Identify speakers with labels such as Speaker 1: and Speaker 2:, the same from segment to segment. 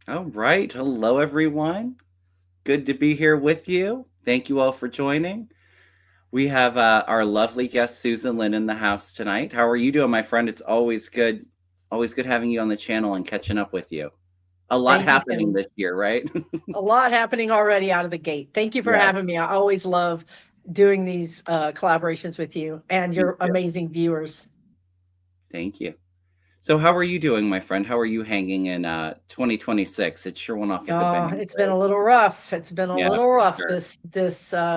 Speaker 1: All right. Hello, everyone. Good to be here with you. Thank you all for joining. We have our lovely guest, Susan Lynn, in the house tonight. How are you doing, my friend? It's always good having you on the channel and catching up with you. A lot
Speaker 2: Thank you,
Speaker 1: happening
Speaker 2: Kevin.
Speaker 1: this year, right?
Speaker 2: A lot happening already out of the gate. Thank you for
Speaker 1: Yeah,
Speaker 2: having me. I always love doing these collaborations with you and
Speaker 1: me
Speaker 2: your
Speaker 1: too.
Speaker 2: amazing viewers.
Speaker 1: Thank you. So, how are you doing, my friend? How are you hanging in 2026? It sure went off with a
Speaker 2: Oh,
Speaker 1: bang,
Speaker 2: it's been
Speaker 1: right?
Speaker 2: a little rough. It's been a
Speaker 1: Yeah,
Speaker 2: little
Speaker 1: for
Speaker 2: rough
Speaker 1: sure.
Speaker 2: this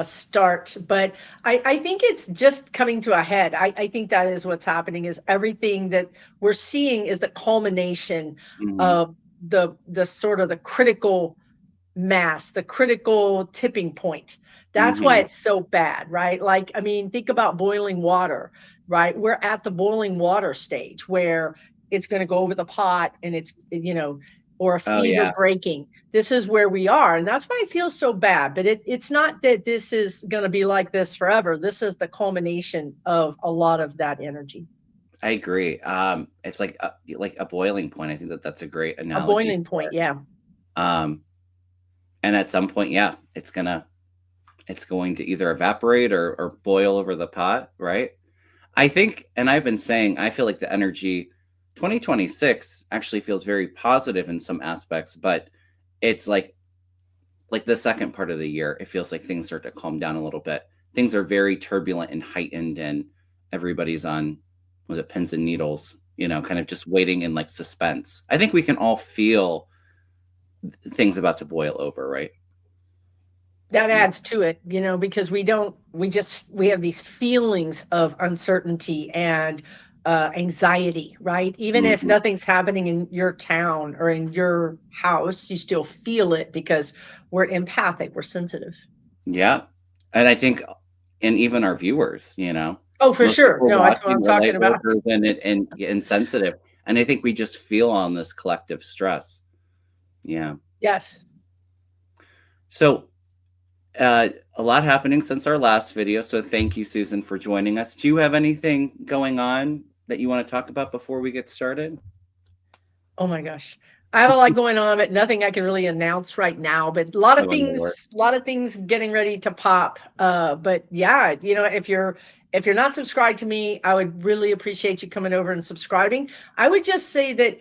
Speaker 2: start, but I think it's just coming to a head. I think that is what's happening. Is everything that we're seeing is the culmination
Speaker 1: Hmm.
Speaker 2: of the sort of the critical mass, the critical tipping point. That's why
Speaker 1: Hmm.
Speaker 2: it's so bad, right? Like, I mean, think about boiling water, right? We're at the boiling water stage where it's going to go over the pot and or a
Speaker 1: Oh,
Speaker 2: fever
Speaker 1: yeah.
Speaker 2: breaking. This is where we are. And that's why it feels so bad. But it's not that this is going to be like this forever. This is the culmination of a lot of that energy.
Speaker 1: I agree. It's like a boiling point. I think that that's a great
Speaker 2: A
Speaker 1: analogy
Speaker 2: boiling
Speaker 1: for
Speaker 2: point.
Speaker 1: it.
Speaker 2: Yeah.
Speaker 1: Um, and at some point, yeah, it's going to either evaporate or boil over the pot, right? I think, and I've been saying, I feel like the energy 2026 actually feels very positive in some aspects, but it's like the second part of the year, it feels like things start to calm down a little bit. Things are very turbulent and heightened, and everybody's on, was it pins and needles, kind of just waiting in like suspense. I think we can all feel things about to boil over, right?
Speaker 2: That
Speaker 1: Yeah.
Speaker 2: adds to it, because we have these feelings of uncertainty and anxiety, right? Even if
Speaker 1: Hmm.
Speaker 2: nothing's happening in your town or in your house, you still feel it because we're empathic, we're sensitive.
Speaker 1: Yeah. And I think, and even our viewers,
Speaker 2: Oh, for
Speaker 1: most
Speaker 2: sure.
Speaker 1: people
Speaker 2: No, that's what I'm
Speaker 1: watching are light
Speaker 2: talking about.
Speaker 1: workers and insensitive. And I think we just feel on this collective stress. Yeah.
Speaker 2: Yes.
Speaker 1: So, Uh, a lot happening since our last video, so thank you, Susan, for joining us. Do you have anything going on that you want to talk about before we get started?
Speaker 2: Oh my gosh. I have a lot going on, but nothing I can really announce right now. But
Speaker 1: Oh, no worries.
Speaker 2: a lot of things getting ready to pop. But yeah, if you're not subscribed to me, I would really appreciate you coming over and subscribing. I would just say that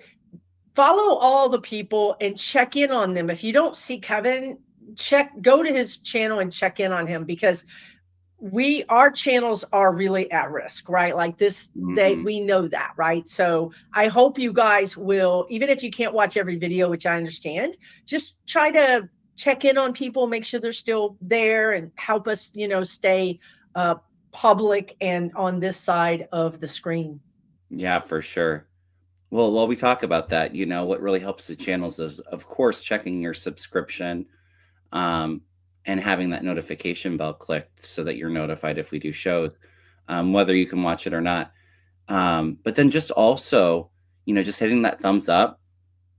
Speaker 2: follow all the people and check in on them. If you don't see Kevin, go to his channel and check in on him because our channels are really at risk, right? Like this,
Speaker 1: Hmm.
Speaker 2: we know that, right? So I hope you guys will, even if you can't watch every video, which I understand, just try to check in on people, make sure they're still there, and help us, stay uh public and on this side of the screen.
Speaker 1: Yeah, for sure. Well, while we talk about that, what really helps the channels is, of course, checking your subscription, um, and having that notification bell clicked so that you're notified if we do shows, whether you can watch it or not. But then just also, just hitting that thumbs up,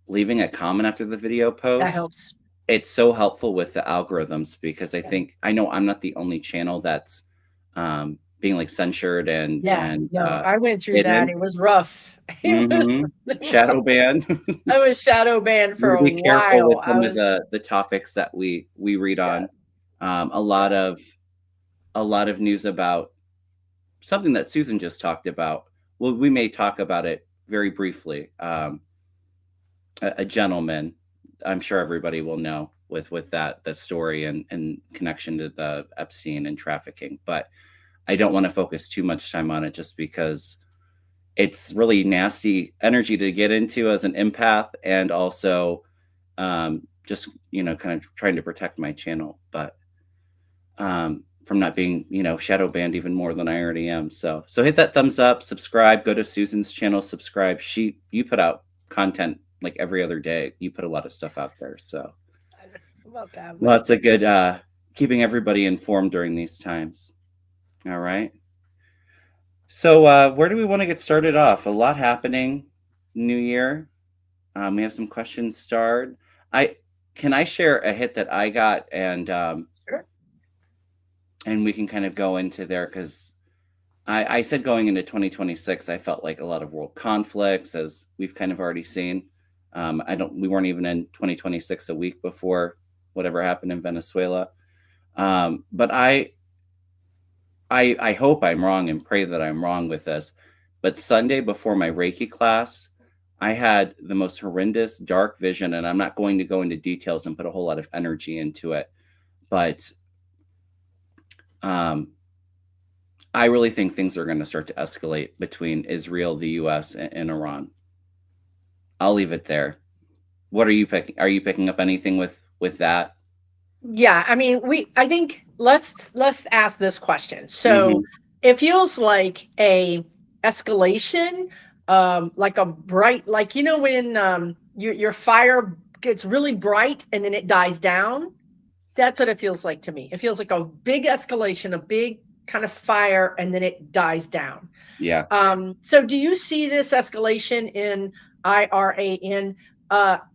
Speaker 1: leaving a comment after the video
Speaker 2: That
Speaker 1: post.
Speaker 2: helps.
Speaker 1: It's so helpful with the algorithms because I know I'm not the only channel that's being like censured and
Speaker 2: Yeah, no, I went through that.
Speaker 1: hidden.
Speaker 2: It was rough. It was
Speaker 1: Hmm.
Speaker 2: really
Speaker 1: Shadow
Speaker 2: rough.
Speaker 1: ban.
Speaker 2: I was shadow banned for a
Speaker 1: Be careful with
Speaker 2: while. I
Speaker 1: some of
Speaker 2: was,
Speaker 1: the topics that we read
Speaker 2: yeah,
Speaker 1: on. Um, a
Speaker 2: yeah.
Speaker 1: lot of a lot of news about something that Susan just talked about. Well, we may talk about it very briefly. A gentleman, I'm sure everybody will know with that story and connection to the Epstein and trafficking, but I don't want to focus too much time on it just because it's really nasty energy to get into as an empath, and also just kind of trying to protect my channel, but from not being shadow banned even more than I already am. So hit that thumbs up, subscribe, go to Susan's channel, subscribe. You put out content like every other day. You put a lot of stuff out there, so
Speaker 2: I don't know about that, but
Speaker 1: lots of good keeping everybody informed during these times. All right. So where do we want to get started off? A lot happening. New Year. We have some questions starred. I Can I share a hit that I got,
Speaker 2: sure.
Speaker 1: and we can kind of go into there because I said going into 2026, I felt like a lot of world conflicts, as we've kind of already seen. We weren't even in 2026 a week before whatever happened in Venezuela. But I hope I'm wrong and pray that I'm wrong with this. But Sunday before my Reiki class, I had the most horrendous dark vision, and I'm not going to go into details and put a whole lot of energy into it. But I really think things are going to start to escalate between Israel, the U.S., and Iran. I'll leave it there. What are you picking? Are you picking up anything with that?
Speaker 2: Yeah, I mean, I think let's ask this question. So
Speaker 1: Mm-hmm.
Speaker 2: it feels like a escalation, like a bright, like when your fire gets really bright and then it dies down. That's what it feels like to me. It feels like a big escalation, a big kind of fire, and then it dies down.
Speaker 1: Yeah.
Speaker 2: So do you see this escalation in IRAN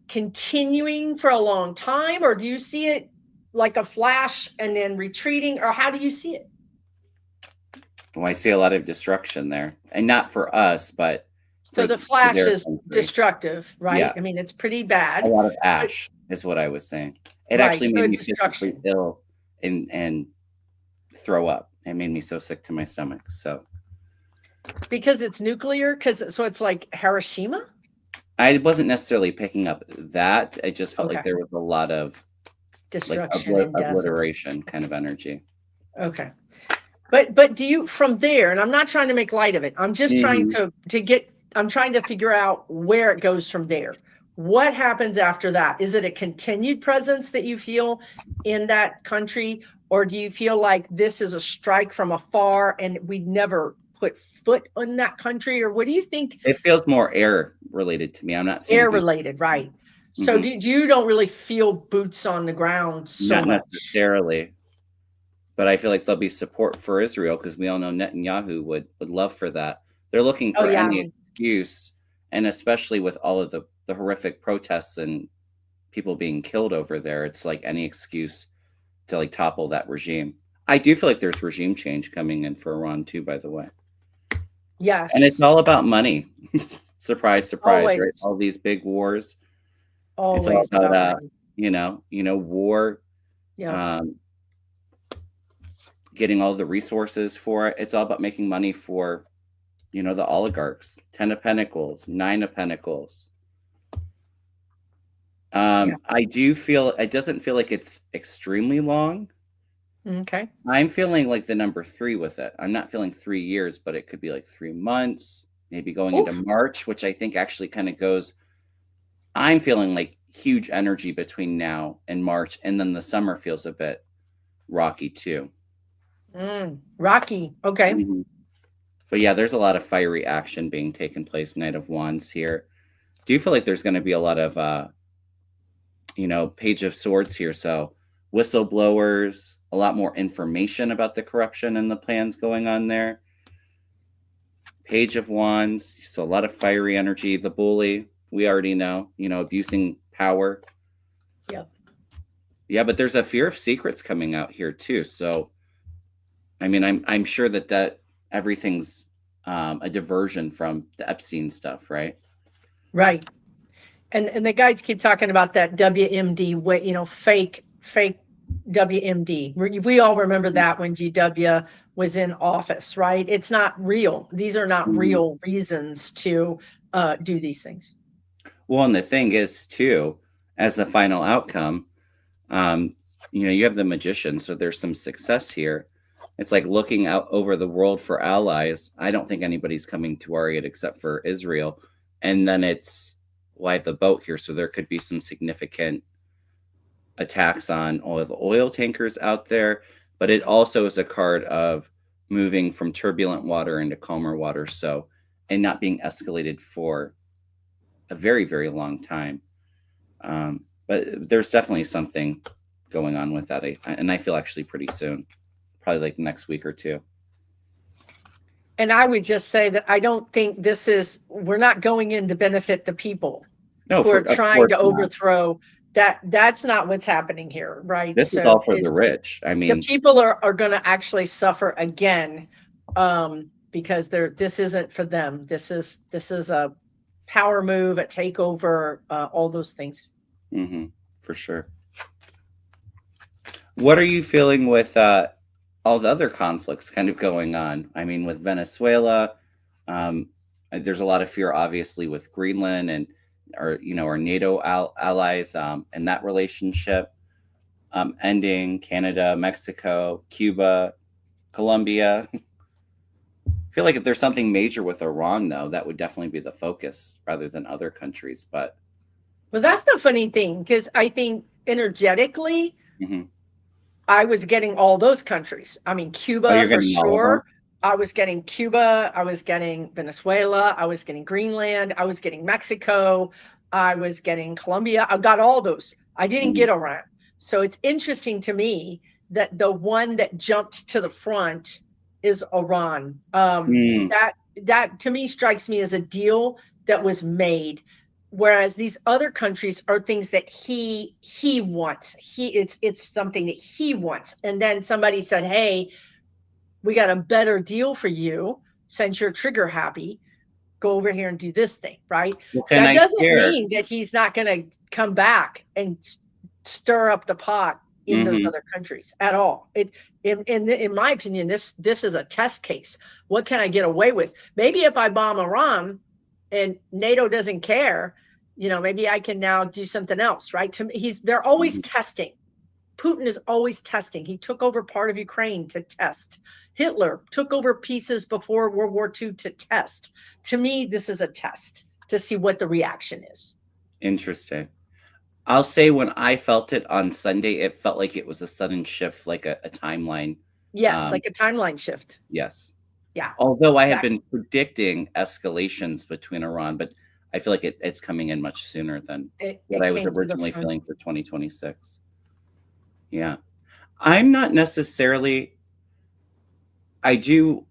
Speaker 2: continuing for a long time, or do you see it like a flash and then retreating, or how do you see it?
Speaker 1: Well, I see a lot of destruction there, and not for us, but
Speaker 2: So
Speaker 1: for,
Speaker 2: the
Speaker 1: for
Speaker 2: flash
Speaker 1: their
Speaker 2: is
Speaker 1: country.
Speaker 2: destructive, right?
Speaker 1: Yeah,
Speaker 2: I mean, it's pretty
Speaker 1: a
Speaker 2: bad.
Speaker 1: lot of
Speaker 2: But,
Speaker 1: ash is what I was saying. It
Speaker 2: right,
Speaker 1: actually made
Speaker 2: good
Speaker 1: me physically
Speaker 2: destruction.
Speaker 1: ill and throw up. It made me so sick to my stomach. So
Speaker 2: Because it's nuclear, so it's like Hiroshima?
Speaker 1: I wasn't necessarily picking up that. I just felt like
Speaker 2: Okay.
Speaker 1: there was a lot of like
Speaker 2: Destruction and death and stuff.
Speaker 1: obliteration kind of energy.
Speaker 2: Okay. But do you from there, and I'm not trying to make light of it. I'm just trying
Speaker 1: Hmm.
Speaker 2: I'm trying to figure out where it goes from there. What happens after that? Is it a continued presence that you feel in that country, or do you feel like this is a strike from afar and we never put foot in that country? Or what do you think?
Speaker 1: It feels more air related to me. I'm not seeing
Speaker 2: Air
Speaker 1: boots.
Speaker 2: related, right? So
Speaker 1: Hmm.
Speaker 2: you don't really feel boots on the ground so
Speaker 1: Not
Speaker 2: much.
Speaker 1: necessarily, but I feel like there'll be support for Israel because we all know Netanyahu would love for that. They're looking
Speaker 2: Oh
Speaker 1: for
Speaker 2: yeah,
Speaker 1: any excuse, and especially with all of the horrific protests and people being killed over there, it's like any excuse to like topple that regime. I do feel like there's regime change coming in for Iran too, by the way, and it's
Speaker 2: yes,
Speaker 1: all about money. Surprise, surprise, right?
Speaker 2: always,
Speaker 1: All these big wars. It's all
Speaker 2: always
Speaker 1: about
Speaker 2: about money.
Speaker 1: war.
Speaker 2: Yeah.
Speaker 1: Um, Getting all the resources for it. It's all about making money for, the oligarchs. 10 of Pentacles, 9 of Pentacles.
Speaker 2: Yeah.
Speaker 1: I do feel it doesn't feel like it's extremely long.
Speaker 2: Okay.
Speaker 1: I'm feeling like the number 3 with it. I'm not feeling 3 years, but it could be like 3 months, maybe going into
Speaker 2: Oof.
Speaker 1: March, which I think actually kind of goes. I'm feeling like huge energy between now and March, and then the summer feels a bit rocky too.
Speaker 2: Rocky. Okay.
Speaker 1: Mhm. But yeah, there's a lot of fiery action being taken place. Knight of Wands here. Do you feel like there's going to be a lot of, Page of Swords here? So whistleblowers, a lot more information about the corruption and the plans going on there. Page of Wands, so a lot of fiery energy. The bully, we already know, abusing power.
Speaker 2: Yep.
Speaker 1: Yeah, but there's a fear of secrets coming out here too. So, I mean, I'm sure that everything's a diversion from the Epstein stuff, right?
Speaker 2: Right. And the guys keep talking about that WMD, fake WMD. We all remember that when GW was in office, right? It's not real. These are not
Speaker 1: Mhm.
Speaker 2: real reasons to do these things.
Speaker 1: Well, and the thing is, too, as the final outcome, um, you have the magician, so there's some success here. It's like looking out over the world for allies. I don't think anybody's coming to our aid except for Israel. And then well, I have the boat here, so there could be some significant attacks on all of the oil tankers out there. But it also is a card of moving from turbulent water into calmer water. So, and not being escalated for a very, very long time. But there's definitely something going on with that. And I feel actually pretty soon, probably like next week or two.
Speaker 2: And I would just say that I don't think we're not going in to benefit the people
Speaker 1: No,
Speaker 2: who are
Speaker 1: of
Speaker 2: trying
Speaker 1: course
Speaker 2: to
Speaker 1: not.
Speaker 2: overthrow that's not what's happening here, right?
Speaker 1: This is all
Speaker 2: So
Speaker 1: for the rich. I
Speaker 2: the
Speaker 1: mean,
Speaker 2: people are going to actually suffer again, because this isn't for them. This is a power move, a takeover, all those things.
Speaker 1: Mm-hmm. For sure. What are you feeling with all the other conflicts kind of going on? I mean, with Venezuela, um, there's a lot of fear, obviously, with Greenland and our NATO allies and that relationship ending. Canada, Mexico, Cuba, Colombia. I feel like if there's something major with Iran, though, that would definitely be the focus rather than other countries. But
Speaker 2: Well, that's the funny thing, because I think energetically,
Speaker 1: mhm.
Speaker 2: I was getting all those countries. I mean,
Speaker 1: Oh,
Speaker 2: Cuba
Speaker 1: you're
Speaker 2: for
Speaker 1: getting all of them.
Speaker 2: sure. I was getting Cuba. I was getting Venezuela. I was getting Greenland. I was getting Mexico. I was getting Colombia. I got all those. I didn't
Speaker 1: Mm.
Speaker 2: get Iran. So it's interesting to me that the one that jumped to the front is Iran.
Speaker 1: Mm.
Speaker 2: That to me strikes me as a deal that was made, whereas these other countries are things that he wants. It's something that he wants, and then somebody said, hey, we got a better deal for you since you're trigger happy. Go over here and do this thing, right?
Speaker 1: Well, can
Speaker 2: That
Speaker 1: I
Speaker 2: doesn't
Speaker 1: share?
Speaker 2: mean that he's not going to come back and stir up the pot in those
Speaker 1: Hmm.
Speaker 2: other countries at all. In my opinion, this is a test case. What can I get away with? Maybe if I bomb Iran and NATO doesn't care, maybe I can now do something else, right? To me, they're always
Speaker 1: Hmm.
Speaker 2: testing. Putin is always testing. He took over part of Ukraine to test. Hitler took over pieces before World War II to test. To me, this is a test to see what the reaction is.
Speaker 1: Interesting. I'll say when I felt it on Sunday, it felt like it was a sudden shift, like a timeline.
Speaker 2: Yes,
Speaker 1: Um,
Speaker 2: like a timeline shift.
Speaker 1: yes.
Speaker 2: Yeah,
Speaker 1: Although I had been
Speaker 2: exactly.
Speaker 1: predicting escalations between Iran, but I feel like it's coming in much sooner than what
Speaker 2: It
Speaker 1: I was
Speaker 2: came to the
Speaker 1: originally
Speaker 2: front.
Speaker 1: feeling for 2026. Yeah. I'm not necessarily, I do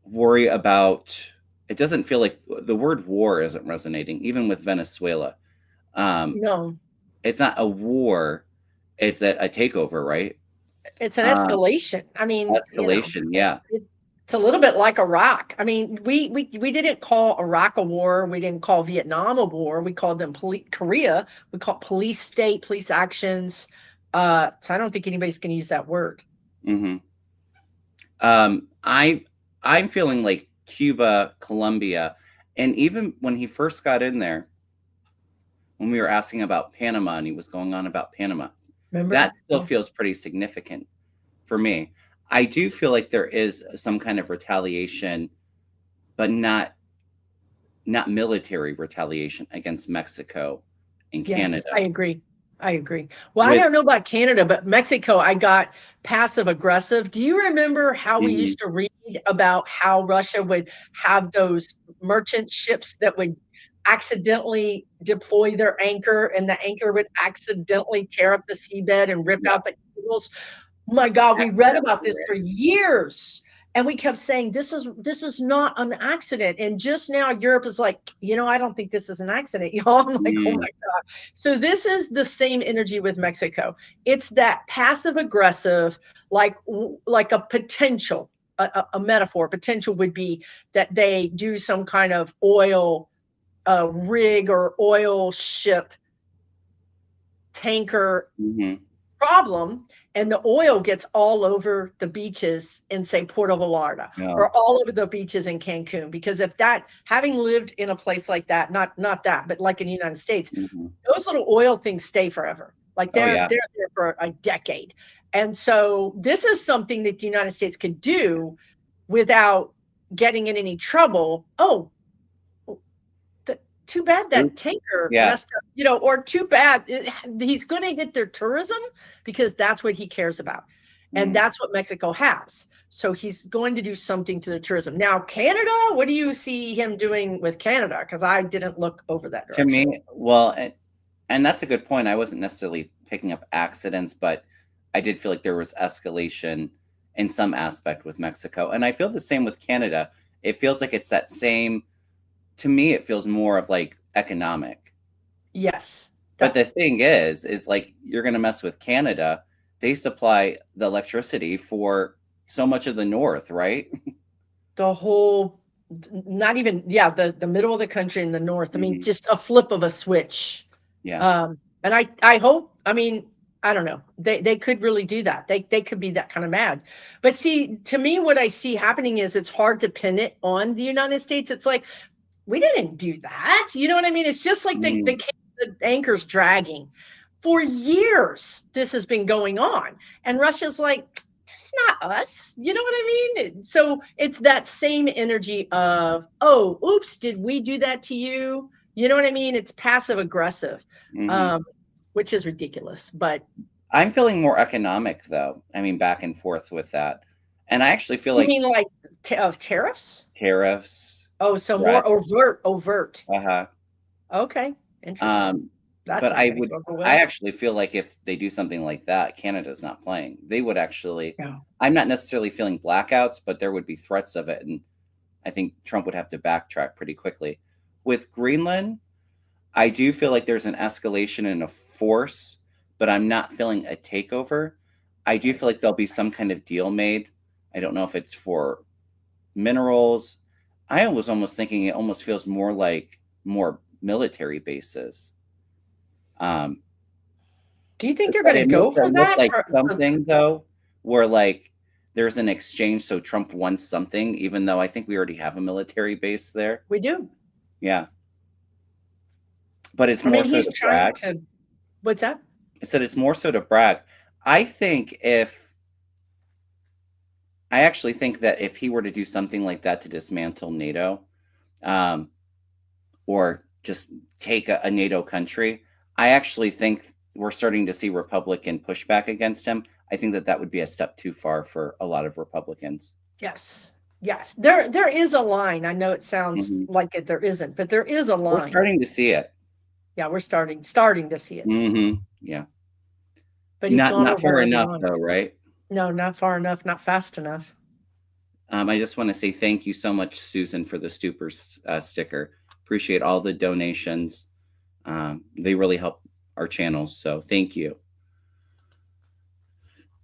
Speaker 1: worry about, it doesn't feel like the word war isn't resonating, even with Venezuela. Um,
Speaker 2: No,
Speaker 1: it's not a war, it's a takeover, right?
Speaker 2: it's an
Speaker 1: Um,
Speaker 2: escalation. I mean,
Speaker 1: escalation, yeah.
Speaker 2: it's a little bit like Iraq. I mean, we didn't call Iraq a war. We didn't call Vietnam a war. We called them Korea. We called police state, police actions. So I don't think anybody's going to use that word.
Speaker 1: Hmm. I'm feeling like Cuba, Colombia, and even when he first got in there, when we were asking about Panama and he was going on about Panama,
Speaker 2: Remember?
Speaker 1: that still feels pretty significant for me. I do feel like there is some kind of retaliation, but not military retaliation against Mexico and
Speaker 2: Yes, I
Speaker 1: Canada.
Speaker 2: agree. I agree. Well, I
Speaker 1: With
Speaker 2: don't know about Canada, but Mexico, I got passive aggressive. Do you remember how we
Speaker 1: Mhm,
Speaker 2: used to read about how Russia would have those merchant ships that would accidentally deploy their anchor, and the anchor would accidentally tear up the seabed and rip
Speaker 1: yep,
Speaker 2: out the cables? My God, we read about
Speaker 1: accidentally,
Speaker 2: this for
Speaker 1: right?
Speaker 2: years. And we kept saying this is not an accident. And just now Europe is like, I don't think this is an accident, y'all. I'm like, oh my
Speaker 1: Mm,
Speaker 2: God. So this is the same energy with Mexico. It's that passive aggressive, like a potential, a metaphor. Potential would be that they do some kind of oil rig or oil ship tanker
Speaker 1: mhm,
Speaker 2: problem, and the oil gets all over the beaches in, say, Puerto Vallarta,
Speaker 1: no,
Speaker 2: or all over the beaches in Cancun. Because if that, having lived in a place like that, not that, but like in the United States,
Speaker 1: mhm.
Speaker 2: those little oil things stay forever. Like
Speaker 1: Oh,
Speaker 2: they're
Speaker 1: yeah.
Speaker 2: they're there for a decade. And so this is something that the United States could do without getting in any trouble. Oh, too bad that
Speaker 1: Oops,
Speaker 2: tanker
Speaker 1: yeah,
Speaker 2: messed up, or too bad he's going to hit their tourism, because that's what he cares about. And
Speaker 1: mm.
Speaker 2: that's what Mexico has. So he's going to do something to the tourism. Now, Canada, what do you see him doing with Canada? Because I didn't look over that
Speaker 1: To
Speaker 2: direction.
Speaker 1: me, well, and that's a good point. I wasn't necessarily picking up accidents, but I did feel like there was escalation in some aspect with Mexico. And I feel the same with Canada. It feels like it's that same, to me, it feels more of like economic.
Speaker 2: Yes.
Speaker 1: But
Speaker 2: The,
Speaker 1: the thing is like you're going to mess with Canada. They supply the electricity for so much of the north, right?
Speaker 2: the whole. not even, yeah, the middle of the country in the north. I mean,
Speaker 1: Mhm.
Speaker 2: just a flip of a switch.
Speaker 1: Yeah.
Speaker 2: And I hope, I mean, I don't know. They could really do that. They could be that kind of mad. But see, to me, what I see happening is it's hard to pin it on the United States. It's like, we didn't do that. You know what I mean? It's just like
Speaker 1: Mm,
Speaker 2: the anchor's dragging. For years, this has been going on. And Russia's like, it's not us. You know what I mean? So it's that same energy of, oh, oops, did we do that to you? You know what I mean? It's passive aggressive,
Speaker 1: mhm.
Speaker 2: um, which is ridiculous. But
Speaker 1: I'm feeling more economic, though. I mean, back and forth with that. And I actually feel
Speaker 2: you
Speaker 1: like
Speaker 2: mean like of tariffs?
Speaker 1: tariffs,
Speaker 2: Oh, so
Speaker 1: threat.
Speaker 2: more overt, overt.
Speaker 1: Uh-huh.
Speaker 2: Okay, interesting.
Speaker 1: Um,
Speaker 2: That's
Speaker 1: but
Speaker 2: not going to go over
Speaker 1: I
Speaker 2: well.
Speaker 1: actually feel like if they do something like that, Canada's not playing. They would actually,
Speaker 2: Yeah.
Speaker 1: I'm not necessarily feeling blackouts, but there would be threats of it. And I think Trump would have to backtrack pretty quickly. With Greenland, I do feel like there's an escalation in a force, but I'm not feeling a takeover. I do
Speaker 2: Right.
Speaker 1: feel like there'll be some kind of deal made. I don't know if it's for minerals. I was almost thinking it almost feels more like more military bases. Um,
Speaker 2: Do you think they're
Speaker 1: but
Speaker 2: going to
Speaker 1: it makes
Speaker 2: go
Speaker 1: it
Speaker 2: for
Speaker 1: look
Speaker 2: that?
Speaker 1: like something though, where like there's an exchange, so Trump wants something, even though I think we already have a military base there.
Speaker 2: We do.
Speaker 1: Yeah, but it's
Speaker 2: I
Speaker 1: more
Speaker 2: mean,
Speaker 1: so
Speaker 2: he's
Speaker 1: to
Speaker 2: trying
Speaker 1: brag.
Speaker 2: to. What's that?
Speaker 1: I said it's more so to brag. I think if I actually think that if he were to do something like that to dismantle NATO, um, or just take a NATO country, I actually think we're starting to see Republican pushback against him. I think that that would be a step too far for a lot of Republicans.
Speaker 2: Yes. Yes. There is a line. I know it sounds
Speaker 1: Mhm.
Speaker 2: like it there isn't, but there is a
Speaker 1: We're
Speaker 2: line.
Speaker 1: starting to see it.
Speaker 2: Yeah, we're starting to see it.
Speaker 1: Yeah.
Speaker 2: But he's gone
Speaker 1: Not
Speaker 2: over
Speaker 1: far
Speaker 2: every
Speaker 1: enough
Speaker 2: line.
Speaker 1: though, right?
Speaker 2: No, not far enough, not fast enough.
Speaker 1: I just want to say thank you so much, Susan, for the Stupor sticker. Appreciate all the donations. They really help our channels, so thank you.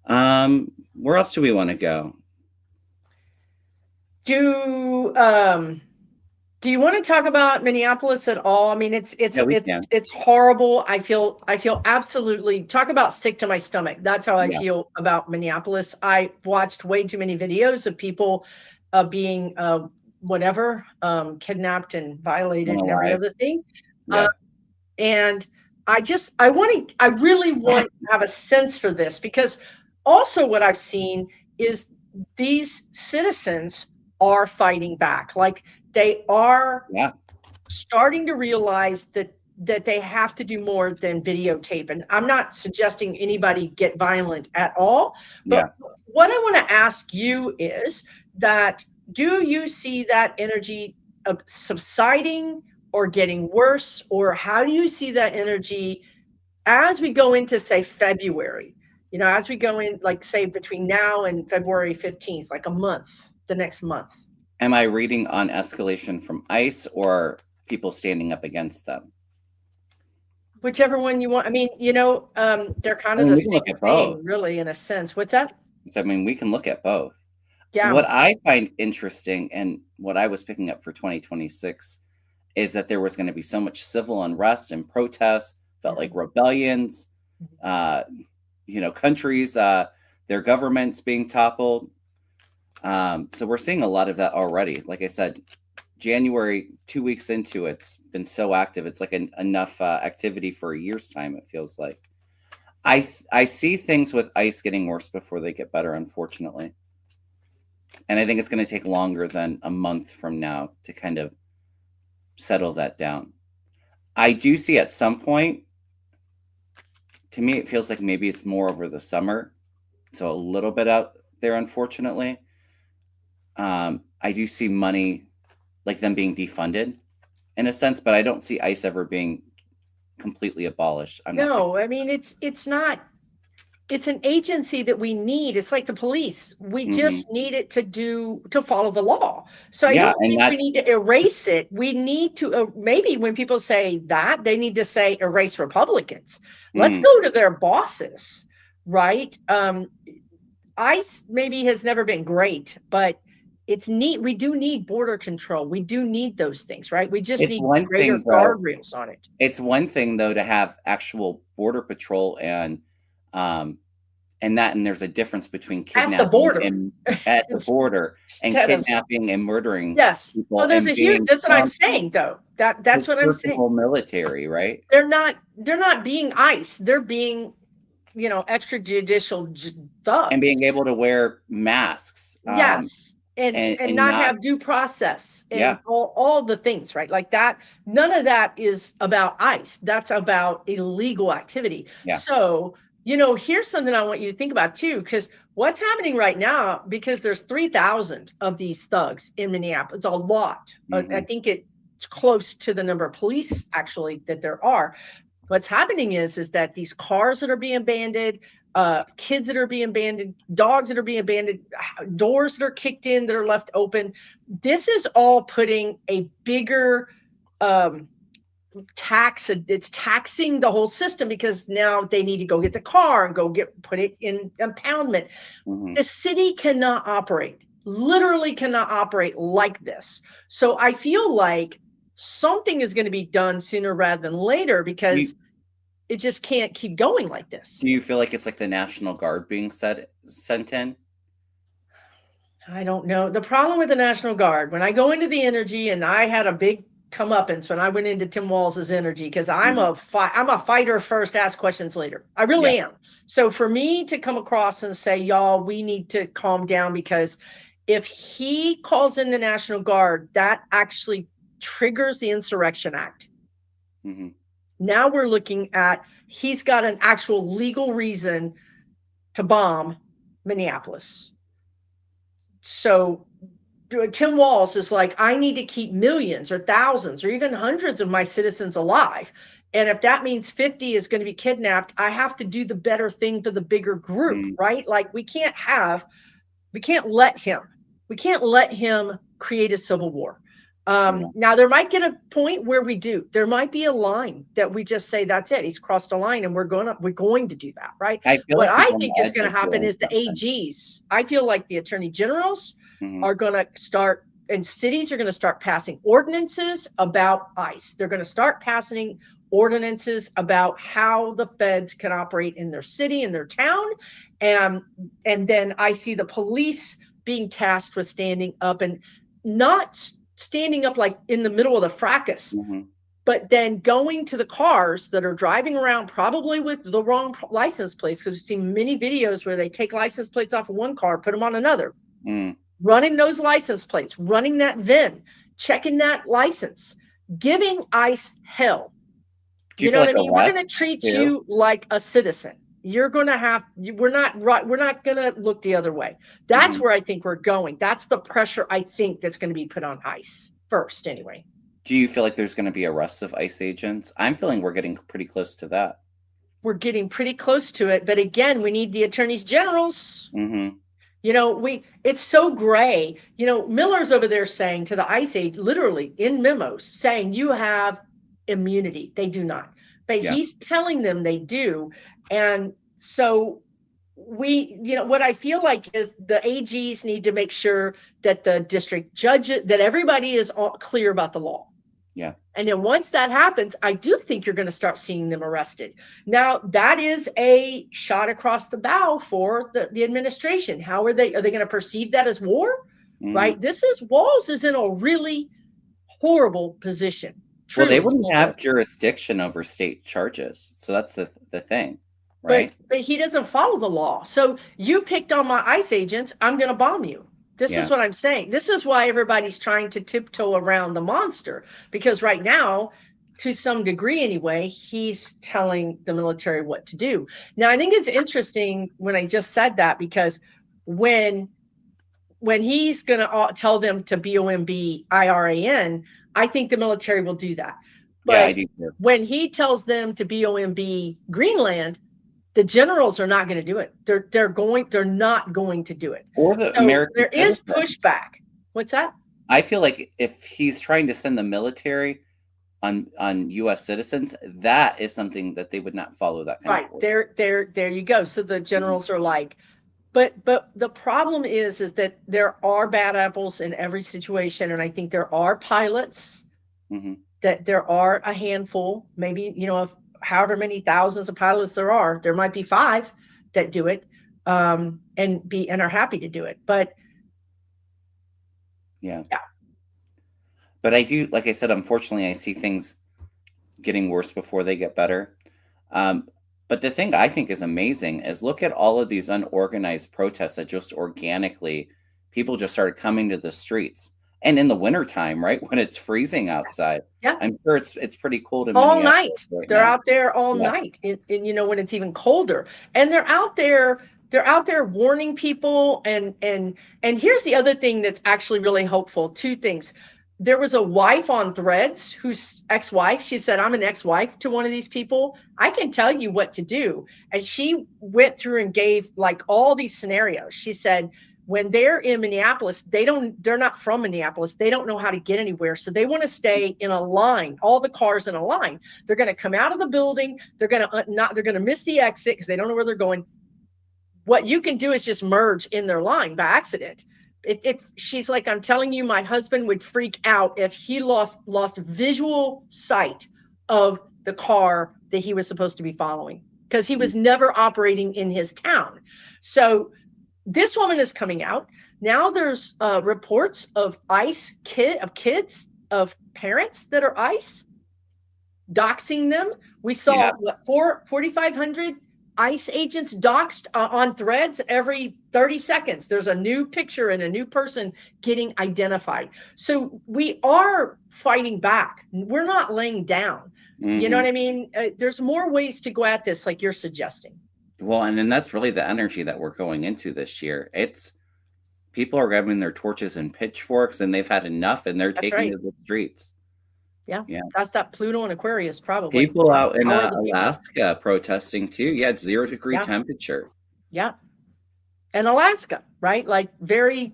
Speaker 1: Where else do we want to go?
Speaker 2: Do um Do you want to talk about Minneapolis at all? I mean,
Speaker 1: Yeah, we can.
Speaker 2: it's horrible. I feel absolutely, talk about sick to my stomach. That's how I
Speaker 1: Yeah,
Speaker 2: feel about Minneapolis. I watched way too many videos of people being whatever, kidnapped and
Speaker 1: I'm
Speaker 2: violated and every
Speaker 1: alive.
Speaker 2: other thing. Uh,
Speaker 1: Yeah,
Speaker 2: and I really want to have a sense for this, because also what I've seen is these citizens are fighting back. Like, they are
Speaker 1: yeah,
Speaker 2: starting to realize that they have to do more than videotape. And I'm not suggesting anybody get violent at all, but
Speaker 1: yeah.
Speaker 2: what I want to ask you is that, do you see that energy subsiding or getting worse, or how do you see that energy as we go into, say, February? You know, as we go in, like, say, between now and February 15th, like a month, the next month.
Speaker 1: Am I reading on escalation from ICE or people standing up against them?
Speaker 2: Whichever one you want. I mean, they're kind
Speaker 1: I
Speaker 2: of
Speaker 1: mean,
Speaker 2: the
Speaker 1: we can look
Speaker 2: same
Speaker 1: at both.
Speaker 2: thing, really, in a sense. What's that?
Speaker 1: So, I mean, we can look at both.
Speaker 2: Yeah.
Speaker 1: What I find interesting and what I was picking up for 2026 is that there was going to be so much civil unrest and protests, felt like
Speaker 2: Mhm.
Speaker 1: rebellions, uh, countries, their governments being toppled. So we're seeing a lot of that already. Like I said, January, 2 weeks into it's been so active. It's like enough activity for a year's time. It feels like. I see things with ice getting worse before they get better, unfortunately, and I think it's going to take longer than a month from now to kind of settle that down. I do see at some point. To me, it feels like maybe it's more over the summer, so a little bit out there, unfortunately. I do see money like them being defunded in a sense, but I don't see ICE ever being completely abolished. I'm not picking.
Speaker 2: No, I mean, it's not, it's an agency that we need. It's like the police. We
Speaker 1: Mhm.
Speaker 2: just need it to follow the law. So I
Speaker 1: Yeah,
Speaker 2: don't
Speaker 1: and
Speaker 2: think we
Speaker 1: that.
Speaker 2: need to erase it. We need to, maybe when people say that, they need to say erase Republicans. Let's
Speaker 1: Mm,
Speaker 2: go to their bosses, right? ICE maybe has never been great, but it's neat. We do need border control. We do need those things, right? We just
Speaker 1: It's
Speaker 2: need
Speaker 1: one
Speaker 2: greater
Speaker 1: thing though.
Speaker 2: guardrails on it.
Speaker 1: It's one thing though to have actual border patrol um, and there's a difference between
Speaker 2: At the
Speaker 1: kidnapping
Speaker 2: border.
Speaker 1: and at the border and
Speaker 2: Instead of,
Speaker 1: kidnapping and murdering
Speaker 2: yes. Oh,
Speaker 1: people
Speaker 2: there's a
Speaker 1: and
Speaker 2: huge,
Speaker 1: being
Speaker 2: that's what I'm
Speaker 1: constant
Speaker 2: saying though. That's
Speaker 1: with
Speaker 2: what I'm saying.
Speaker 1: virtual military, right?
Speaker 2: They're not being ICE. They're being, extrajudicial
Speaker 1: And
Speaker 2: thugs.
Speaker 1: being able to wear masks
Speaker 2: Yes. And
Speaker 1: and
Speaker 2: not
Speaker 1: not
Speaker 2: have due process and
Speaker 1: yeah
Speaker 2: all the things, right? Like that. None of that is about ICE. That's about illegal activity.
Speaker 1: yeah
Speaker 2: So, here's something I want you to think about too, because what's happening right now, because there's 3,000 of these thugs in Minneapolis. It's a lot. I
Speaker 1: hmm
Speaker 2: think it's close to the number of police actually that there are. What's happening is that these cars that are being abandoned, kids that are being abandoned, dogs that are being abandoned, doors that are kicked in that are left open. This is all putting a bigger um, tax. It's taxing the whole system because now they need to go get the car and put it in impoundment.
Speaker 1: hmm
Speaker 2: The city cannot operate, literally cannot operate like this. So I feel like something is going to be done sooner rather than later
Speaker 1: do you,
Speaker 2: because it just can't keep going like this.
Speaker 1: do you feel like it's like the National Guard being sent in?
Speaker 2: I don't know. The problem with the National Guard, when I go into the energy, and I had a big comeuppance when I went into Tim Walls's energy, because I'm
Speaker 1: Mhm.
Speaker 2: a fighter first, ask questions later. I
Speaker 1: Yeah.
Speaker 2: really am. So for me to come across and say, y'all, we need to calm down, because if he calls in the National Guard, that actually triggers the Insurrection Act.
Speaker 1: hmm
Speaker 2: Now we're looking at, he's got an actual legal reason to bomb Minneapolis. So Tim Walz is like, I need to keep millions or thousands or even hundreds of my citizens alive. And if that means 50 is going to be kidnapped, I have to do the better thing for the bigger group,
Speaker 1: mm
Speaker 2: right? Like we can't let him create a civil war.
Speaker 1: Yeah.
Speaker 2: Now there might get a point where we do. There might be a line that we just say that's it. He's crossed a line, and we're going to do that, right?
Speaker 1: I feel
Speaker 2: What
Speaker 1: like he's
Speaker 2: I
Speaker 1: on
Speaker 2: think
Speaker 1: the
Speaker 2: is
Speaker 1: edge
Speaker 2: going
Speaker 1: of
Speaker 2: to happen
Speaker 1: doing
Speaker 2: is the
Speaker 1: something.
Speaker 2: AGs. I feel like the attorney generals
Speaker 1: hmm
Speaker 2: are going to start, and cities are going to start passing ordinances about ICE. They're going to start passing ordinances about how the feds can operate in their city, in their town, and and then I see the police being tasked with standing up, and not standing up like in the middle of the fracas,
Speaker 1: hmm
Speaker 2: but then going to the cars that are driving around probably with the wrong license plates. Because we've seen many videos where they take license plates off of one car, put them on another,
Speaker 1: mm
Speaker 2: running those license plates, running that VIN, checking that license, giving ICE hell.
Speaker 1: Do you
Speaker 2: You know
Speaker 1: feel
Speaker 2: what I
Speaker 1: like
Speaker 2: mean? We're going
Speaker 1: arrest
Speaker 2: to treat
Speaker 1: too?
Speaker 2: you like a citizen. You're going to have, we're not right. We're not going to look the other way. That's
Speaker 1: hmm
Speaker 2: where I think we're going. That's the pressure I think that's going to be put on ICE first, anyway.
Speaker 1: Do you feel like there's going to be arrests of ICE agents? I'm feeling we're getting pretty close to that.
Speaker 2: We're getting pretty close to it. But again, we need the attorneys generals.
Speaker 1: hmm
Speaker 2: It's so gray. Miller's over there saying to the ICE aide, literally in memos, saying you have immunity. They do not. But
Speaker 1: Yeah.
Speaker 2: he's telling them they do. And so what I feel like is the AGs need to make sure that the district judge, that everybody is all clear about the law.
Speaker 1: Yeah.
Speaker 2: And then once that happens, I do think you're going to start seeing them arrested. Now, that is a shot across the bow for the administration. How are they going to perceive that as war?
Speaker 1: hmm
Speaker 2: Right? Walls is in a really horrible position.
Speaker 1: Well, they
Speaker 2: Truly
Speaker 1: wouldn't have
Speaker 2: horrible.
Speaker 1: jurisdiction over state charges, so that's the thing,
Speaker 2: But
Speaker 1: right?
Speaker 2: he doesn't follow the law. So you picked on my ICE agents, I'm going to bomb you. This is
Speaker 1: Yeah.
Speaker 2: what I'm saying. This is why everybody's trying to tiptoe around the monster, because right now, to some degree anyway, he's telling the military what to do. Now, I think it's interesting when I just said that, because when he's going to tell them to BOMB IRAN, I think the military will do that.
Speaker 1: Yeah, I
Speaker 2: But
Speaker 1: do too.
Speaker 2: when he tells them to BOMB Greenland, the generals are not going to do it. They're not going to do it.
Speaker 1: Or the
Speaker 2: So
Speaker 1: American
Speaker 2: there is
Speaker 1: citizens.
Speaker 2: pushback. What's that?
Speaker 1: I feel like if he's trying to send the military on U.S. citizens, that is something that they would not follow that kind of
Speaker 2: Right.
Speaker 1: order.
Speaker 2: There you go. So the
Speaker 1: Mhm.
Speaker 2: generals are like, But the problem is that there are bad apples in every situation, and I think there are pilots,
Speaker 1: Mm-hmm.
Speaker 2: that there are a handful, maybe, of however many thousands of pilots there might be five that do it, and are happy to do it. But
Speaker 1: Yeah.
Speaker 2: yeah,
Speaker 1: But I do, like I said, unfortunately, I see things getting worse before they get better. Um, but the thing I think is amazing is look at all of these unorganized protests that just organically people just started coming to the streets. And in the wintertime, right, when it's freezing outside,
Speaker 2: yeah,
Speaker 1: I'm sure it's pretty cold in
Speaker 2: all
Speaker 1: Minneapolis
Speaker 2: night.
Speaker 1: right
Speaker 2: They're
Speaker 1: now.
Speaker 2: out there all
Speaker 1: Yeah.
Speaker 2: night, and when it's even colder, and they're out there warning people. And here's the other thing that's actually really hopeful. Two things. There was a wife on Threads whose ex-wife, she said, I'm an ex-wife to one of these people. I can tell you what to do. And she went through and gave like all these scenarios. She said, when they're in Minneapolis, they're not from Minneapolis. They don't know how to get anywhere. So they want to stay in a line, all the cars in a line. They're going to come out of the building. They're going to miss the exit because they don't know where they're going. What you can do is just merge in their line by accident. If she's like, I'm telling you, my husband would freak out if he lost visual sight of the car that he was supposed to be following, because he was never operating in his town. So this woman is coming out now. There's reports of kids, of parents that are ICE doxing them. We
Speaker 1: Yeah.
Speaker 2: saw what 4,500 ICE agents doxed on Threads. Every 30 seconds there's a new picture and a new person getting identified. So we are fighting back. We're not laying down. You know
Speaker 1: Hmm.
Speaker 2: what I mean? There's more ways to go at this, like you're suggesting.
Speaker 1: Well, and then that's really the energy that we're going into this year. It's people are grabbing their torches and pitchforks and they've had enough and they're
Speaker 2: That's
Speaker 1: taking
Speaker 2: right.
Speaker 1: to the streets.
Speaker 2: Yeah,
Speaker 1: Yeah.
Speaker 2: that's that Pluto and Aquarius, probably.
Speaker 1: People out in
Speaker 2: Power of the people.
Speaker 1: Alaska protesting too. Yeah, it's 0 degree
Speaker 2: Yeah,
Speaker 1: temperature.
Speaker 2: yeah. And Alaska, right? Like very,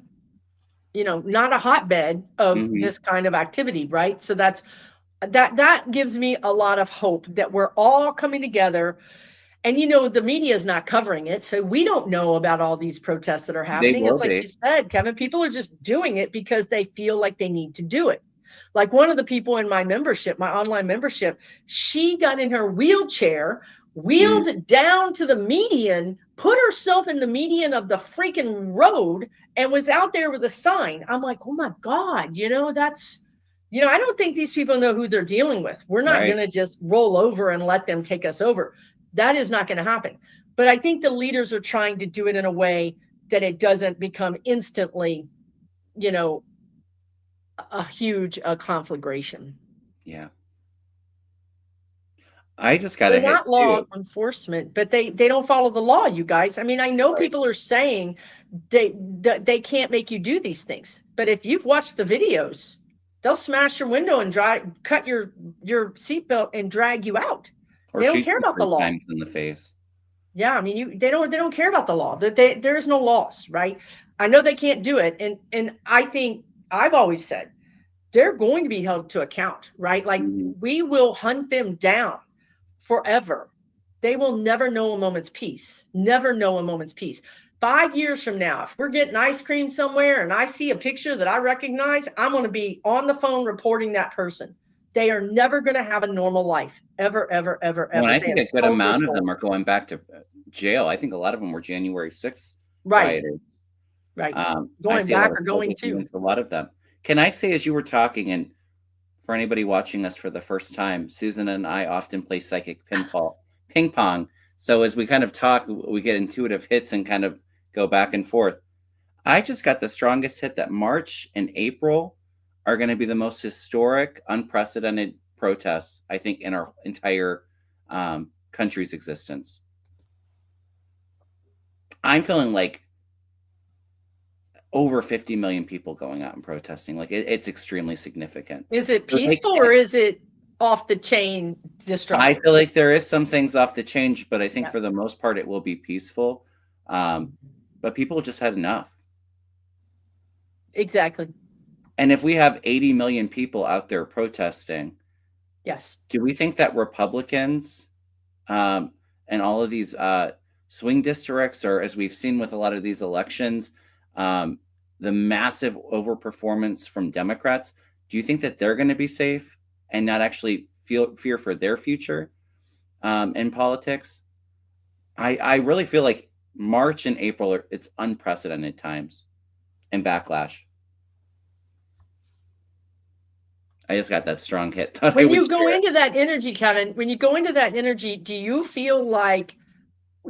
Speaker 2: not a hotbed of
Speaker 1: Hmm.
Speaker 2: this kind of activity, right? So that gives me a lot of hope that we're all coming together. And the media is not covering it, so we don't know about all these protests that are
Speaker 1: They
Speaker 2: happening.
Speaker 1: will
Speaker 2: It's like you
Speaker 1: be.
Speaker 2: said, Kevin, people are just doing it because they feel like they need to do it. Like one of the people in my membership, my online membership, she got in her wheelchair,
Speaker 1: Mm,
Speaker 2: wheeled down to the median, put herself in the median of the freaking road, and was out there with a sign. I'm like, oh my God, I don't think these people know who they're dealing with. We're not
Speaker 1: right.
Speaker 2: going to just roll over and let them take us over. That is not going to happen. But I think the leaders are trying to do it in a way that it doesn't become instantly, you know, a huge conflagration.
Speaker 1: Yeah. I just got
Speaker 2: They're
Speaker 1: a hit
Speaker 2: not law
Speaker 1: too.
Speaker 2: enforcement, but they don't follow the law, you guys. I mean, I know
Speaker 1: Right.
Speaker 2: people are saying they can't make you do these things, but if you've watched the videos, they'll smash your window and cut your seatbelt and drag you out.
Speaker 1: Or
Speaker 2: They don't
Speaker 1: shoot
Speaker 2: care
Speaker 1: you
Speaker 2: about the
Speaker 1: three
Speaker 2: law.
Speaker 1: times in the face.
Speaker 2: Yeah, I mean, they don't care about the law. There is no laws, right? I know they can't do it, and I think I've always said they're going to be held to account, right? Like
Speaker 1: Mhm.
Speaker 2: we will hunt them down forever. They will never know a moment's peace. Never know a moment's peace. 5 years from now, if we're getting ice cream somewhere and I see a picture that I recognize, I'm going to be on the phone reporting that person. They are never going to have a normal life, ever, ever, ever,
Speaker 1: Well, and
Speaker 2: ever.
Speaker 1: I
Speaker 2: They
Speaker 1: think
Speaker 2: have
Speaker 1: a good
Speaker 2: sold their
Speaker 1: amount of them
Speaker 2: soul.
Speaker 1: are going back to jail. I think a lot of them were January 6th
Speaker 2: Right,
Speaker 1: rioters.
Speaker 2: right.
Speaker 1: I
Speaker 2: Going
Speaker 1: see a lot
Speaker 2: back
Speaker 1: of
Speaker 2: or going
Speaker 1: focus
Speaker 2: to.
Speaker 1: against a lot of them. Can I say, as you were talking, and for anybody watching us for the first time, Susan and I often play psychic ping pong. So as we kind of talk, we get intuitive hits and kind of go back and forth. I just got the strongest hit that March and April are going to be the most historic, unprecedented protests, I think, in our entire country's existence. I'm feeling like over 50 million people going out and protesting. Like it's extremely significant.
Speaker 2: Is it
Speaker 1: So
Speaker 2: peaceful or is it off the chain
Speaker 1: I
Speaker 2: destructive?
Speaker 1: feel like there is some things off the change, but I think
Speaker 2: Yeah,
Speaker 1: for the most part it will be peaceful. Um, but people just had enough.
Speaker 2: exactly.
Speaker 1: And if we have 80 million people out there protesting,
Speaker 2: Yes.
Speaker 1: do we think that Republicans and all of these swing districts, or as we've seen with a lot of these elections, the massive overperformance from Democrats, do you think that they're going to be safe and not actually fear for their future in politics? I really feel like March and April it's unprecedented times and backlash. I just got that strong hit. Thought I
Speaker 2: When
Speaker 1: would
Speaker 2: you go
Speaker 1: share it.
Speaker 2: into that energy, Kevin, when you go into that energy, do you feel like,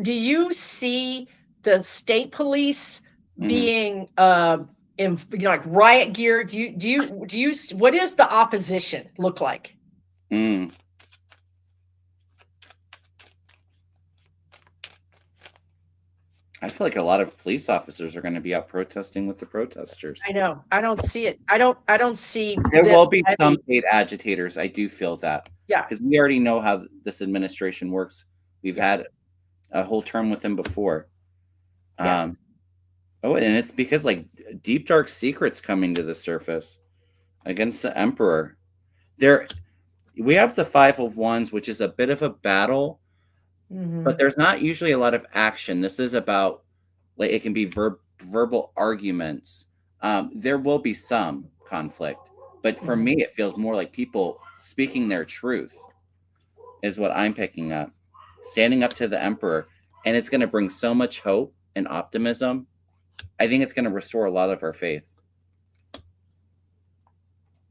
Speaker 2: do you see the state police
Speaker 1: Mhm.
Speaker 2: being in, like riot gear? What does the opposition look like?
Speaker 1: Mm. I feel like a lot of police officers are going to be out protesting with the protesters.
Speaker 2: I know. I don't see it. I don't see
Speaker 1: There
Speaker 2: this
Speaker 1: will be some
Speaker 2: heavy.
Speaker 1: paid agitators. I do feel that
Speaker 2: Yeah.
Speaker 1: because we already know how this administration works. We've
Speaker 2: Yes.
Speaker 1: had a whole term with him before.
Speaker 2: Yes.
Speaker 1: Um, oh, and it's because like deep dark secrets coming to the surface against the emperor. There, we have the Five of Wands, which is a bit of a battle, but
Speaker 2: Hmm.
Speaker 1: there's not usually a lot of action. This is about like it can be verbal arguments. There will be some conflict, but for
Speaker 2: Hmm.
Speaker 1: me, it feels more like people speaking their truth is what I'm picking up, standing up to the emperor, and it's going to bring so much hope and optimism. I think it's going to restore a lot of our faith.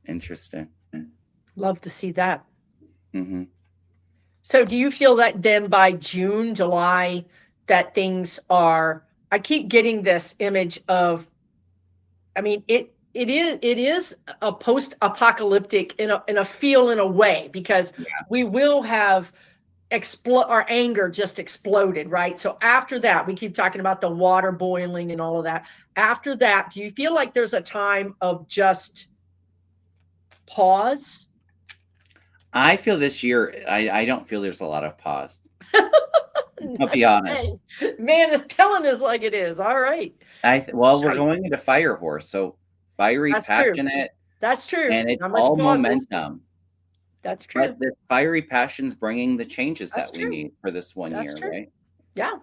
Speaker 1: Interesting.
Speaker 2: Love to see that.
Speaker 1: Mm-hmm.
Speaker 2: So do you feel that then by June, July, that things are, I keep getting this image of, I mean, it is a post-apocalyptic in a feel, in a way, because
Speaker 1: Yeah.
Speaker 2: we will have our anger just exploded, right? So after that, we keep talking about the water boiling and all of that. After that, do you feel like there's a time of just pause?
Speaker 1: I feel this year, I don't feel there's a lot of pause. I'll be honest.
Speaker 2: Hey, man, it's telling us like it is. All right.
Speaker 1: Well, we're
Speaker 2: Shite.
Speaker 1: going into Fire Horse, so fiery,
Speaker 2: That's true.
Speaker 1: passionate,
Speaker 2: That's true.
Speaker 1: and it's
Speaker 2: Not much
Speaker 1: all
Speaker 2: pauses.
Speaker 1: momentum.
Speaker 2: That's
Speaker 1: But
Speaker 2: true.
Speaker 1: the fiery passion's bringing the changes
Speaker 2: That's
Speaker 1: that we
Speaker 2: true.
Speaker 1: need for this one
Speaker 2: That's
Speaker 1: year,
Speaker 2: true.
Speaker 1: right?
Speaker 2: Yeah.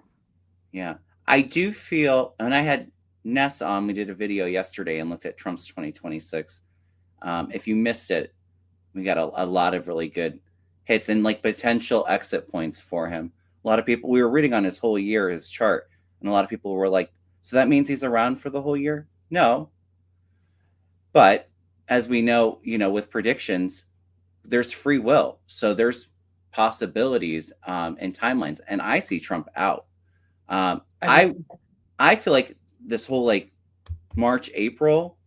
Speaker 1: Yeah. I do feel, and I had Ness on, we did a video yesterday and looked at Trump's 2026. If you missed it, we got a lot of really good hits and like potential exit points for him. A lot of people, we were reading on his whole year, his chart, and a lot of people were like, so that means he's around for the whole year? No. But as we know, with predictions, there's free will. So there's possibilities and timelines. And I see Trump out. Um,
Speaker 2: I do
Speaker 1: I
Speaker 2: too.
Speaker 1: I feel like this whole like March, April,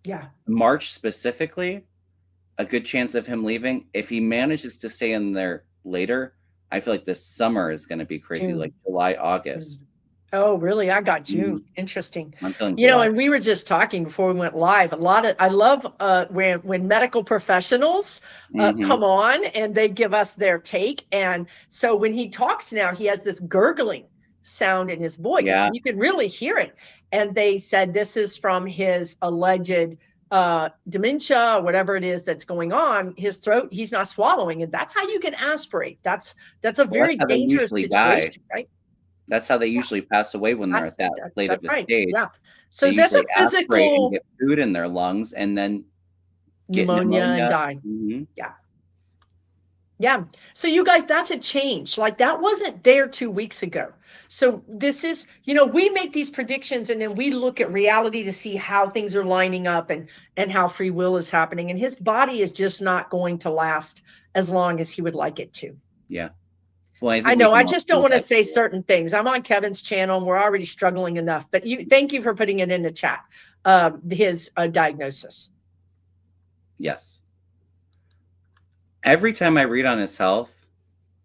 Speaker 2: Yeah.
Speaker 1: March specifically, a good chance of him leaving. If he manages to stay in there later, I feel like this summer is going to be crazy, like
Speaker 2: June.
Speaker 1: July, August.
Speaker 2: June. Oh, really? I got
Speaker 1: Mhm.
Speaker 2: June. Interesting.
Speaker 1: I'm feeling July.
Speaker 2: And we were just talking before we went live. I love when medical professionals
Speaker 1: Hmm.
Speaker 2: come on and they give us their take. And so when he talks now, he has this gurgling sound in his voice.
Speaker 1: Yeah.
Speaker 2: You can really hear it. And they said this is from his alleged dementia, or whatever it is that's going on. His throat, he's not swallowing, and that's how you can aspirate. That's a
Speaker 1: Well, that's
Speaker 2: very
Speaker 1: how they
Speaker 2: dangerous
Speaker 1: usually die.
Speaker 2: situation, right?
Speaker 1: That's how they usually pass away when they're at that late of
Speaker 2: That's
Speaker 1: a
Speaker 2: right.
Speaker 1: stage.
Speaker 2: Yeah.
Speaker 1: They
Speaker 2: So that's a
Speaker 1: usually aspirate and
Speaker 2: physical
Speaker 1: get food in their lungs and then get
Speaker 2: pneumonia and
Speaker 1: pneumonia.
Speaker 2: dying.
Speaker 1: Hmm.
Speaker 2: Yeah. Yeah. So you guys, that's a change. Like that wasn't there 2 weeks ago. So this is, we make these predictions and then we look at reality to see how things are lining up and how free will is happening. And his body is just not going to last as long as he would like it to.
Speaker 1: Yeah. Well, I
Speaker 2: I
Speaker 1: think we
Speaker 2: know.
Speaker 1: can
Speaker 2: I
Speaker 1: all
Speaker 2: just don't
Speaker 1: feel
Speaker 2: want to
Speaker 1: that
Speaker 2: say
Speaker 1: too.
Speaker 2: certain things. I'm on Kevin's channel and we're already struggling enough. But thank you for putting it in the chat. His diagnosis.
Speaker 1: Yes. Every time I read on his health,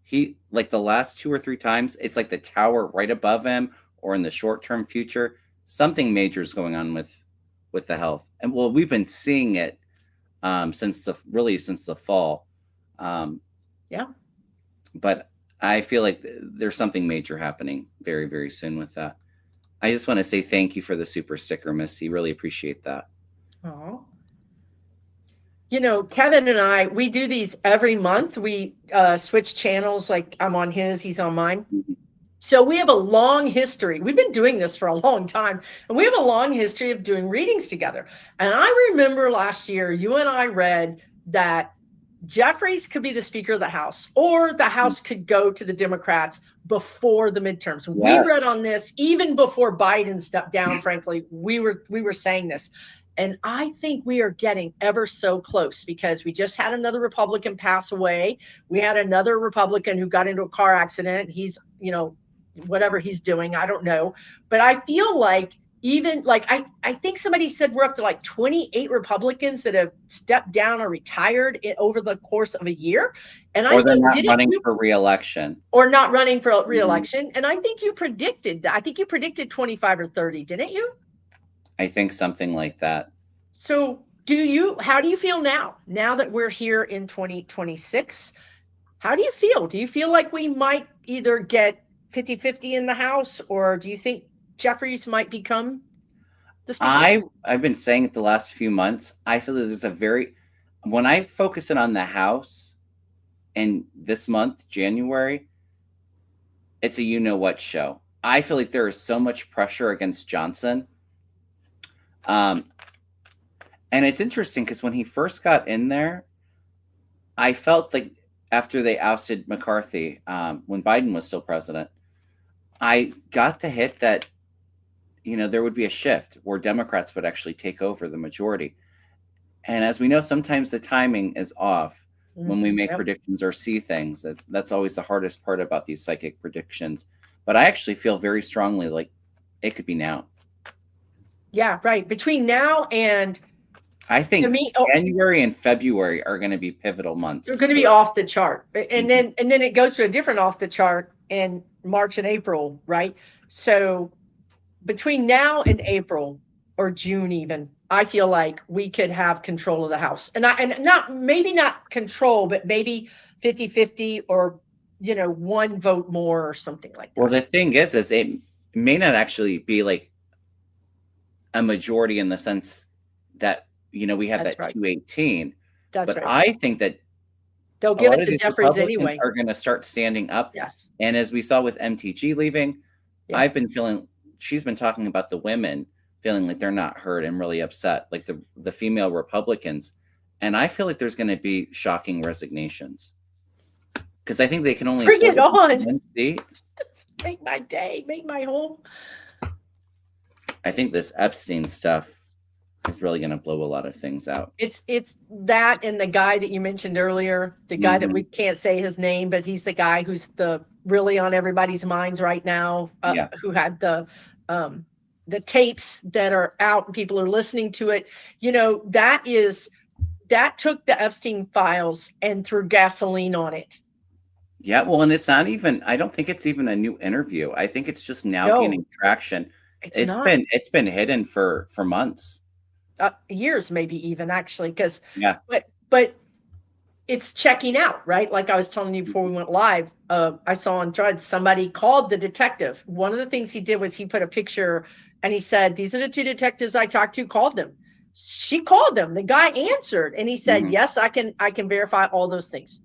Speaker 1: he like the last two or three times, it's like the tower right above him, or in the short term future, something major is going on with the health. And well, we've been seeing it since the fall. Um,
Speaker 2: Yeah.
Speaker 1: but I feel like there's something major happening very, very soon with that. I just want to say thank you for the super sticker, Missy. Really appreciate that.
Speaker 2: Oh. Kevin and I, we do these every month. We switch channels. Like I'm on his, he's on mine.
Speaker 1: Mhm.
Speaker 2: So we have a long history. We've been doing this for a long time, and we have a long history of doing readings together. And I remember last year, you and I read that Jeffries could be the Speaker of the House, or the House could go to the Democrats before the midterms. We
Speaker 1: Yes.
Speaker 2: read on this even before Biden stepped down. Frankly, we were saying this. And I think we are getting ever so close, because we just had another Republican pass away. We had another Republican who got into a car accident. He's, whatever he's doing, I don't know. But I feel like, even like, I think somebody said we're up to like 28 Republicans that have stepped down or retired over the course of a year. And I
Speaker 1: Or they're
Speaker 2: think,
Speaker 1: not
Speaker 2: didn't
Speaker 1: running
Speaker 2: you,
Speaker 1: for reelection.
Speaker 2: or not running for
Speaker 1: Mhm.
Speaker 2: reelection? And I think you predicted that. I think you predicted 25 or 30, didn't you?
Speaker 1: I think something like that.
Speaker 2: So how do you feel now that we're here in 2026? How do you feel? Do you feel like we might either get 50-50 in the House, or do you think Jeffries might become the Speaker?
Speaker 1: I've been saying it the last few months. I feel that when I focus in on the House in this month, January, it's a you know what show. I feel like there is so much pressure against Johnson. And it's interesting because when he first got in there, I felt like after they ousted McCarthy, when Biden was still president, I got the hit that, there would be a shift where Democrats would actually take over the majority. And as we know, sometimes the timing is off when we make
Speaker 2: Yep.
Speaker 1: predictions or see things. That's always the hardest part about these psychic predictions. But I actually feel very strongly like it could be now.
Speaker 2: Yeah, right. Between now and,
Speaker 1: I think
Speaker 2: to me,
Speaker 1: January and February are going to be pivotal months.
Speaker 2: they're going to be off the chart, and then it goes to a different off the chart in March and April, right? So between now and April, or June even, I feel like we could have control of the House. And maybe not control, but maybe 50-50, or one vote more or something like that.
Speaker 1: Well, the thing is it may not actually be like a majority in the sense that we have
Speaker 2: That's
Speaker 1: that
Speaker 2: right.
Speaker 1: 218.
Speaker 2: That's
Speaker 1: But
Speaker 2: right.
Speaker 1: I think that
Speaker 2: They'll
Speaker 1: a
Speaker 2: give
Speaker 1: lot
Speaker 2: it
Speaker 1: of
Speaker 2: to
Speaker 1: these
Speaker 2: Jeffries
Speaker 1: Republicans
Speaker 2: anyway.
Speaker 1: are going to start standing up.
Speaker 2: Yes.
Speaker 1: And as we saw with MTG leaving,
Speaker 2: Yeah.
Speaker 1: I've been feeling, she's been talking about the women feeling like they're not heard and really upset, like the female Republicans. And I feel like there's going to be shocking resignations because I think they can only
Speaker 2: Bring
Speaker 1: afford
Speaker 2: it on.
Speaker 1: one seat.
Speaker 2: Make my day, make my home.
Speaker 1: I think this Epstein stuff is really going to blow a lot of things out.
Speaker 2: It's that, and the guy that you mentioned earlier, the guy that we can't say his name, but he's the guy who's really on everybody's minds right now,
Speaker 1: Yeah.
Speaker 2: who had the tapes that are out and people are listening to it. That took the Epstein files and threw gasoline on it.
Speaker 1: Yeah, well, and it's not even, I don't think it's even a new interview. I think it's just now gaining traction. It's been hidden for months.
Speaker 2: Years, maybe even, actually, because
Speaker 1: yeah,
Speaker 2: but it's checking out, right? Like I was telling you before we went live, I saw on Threads somebody called the detective. One of the things he did was he put a picture and he said, "These are the two detectives I talked to, called them." She called them. The guy answered and he said, "Yes, I can verify all those things."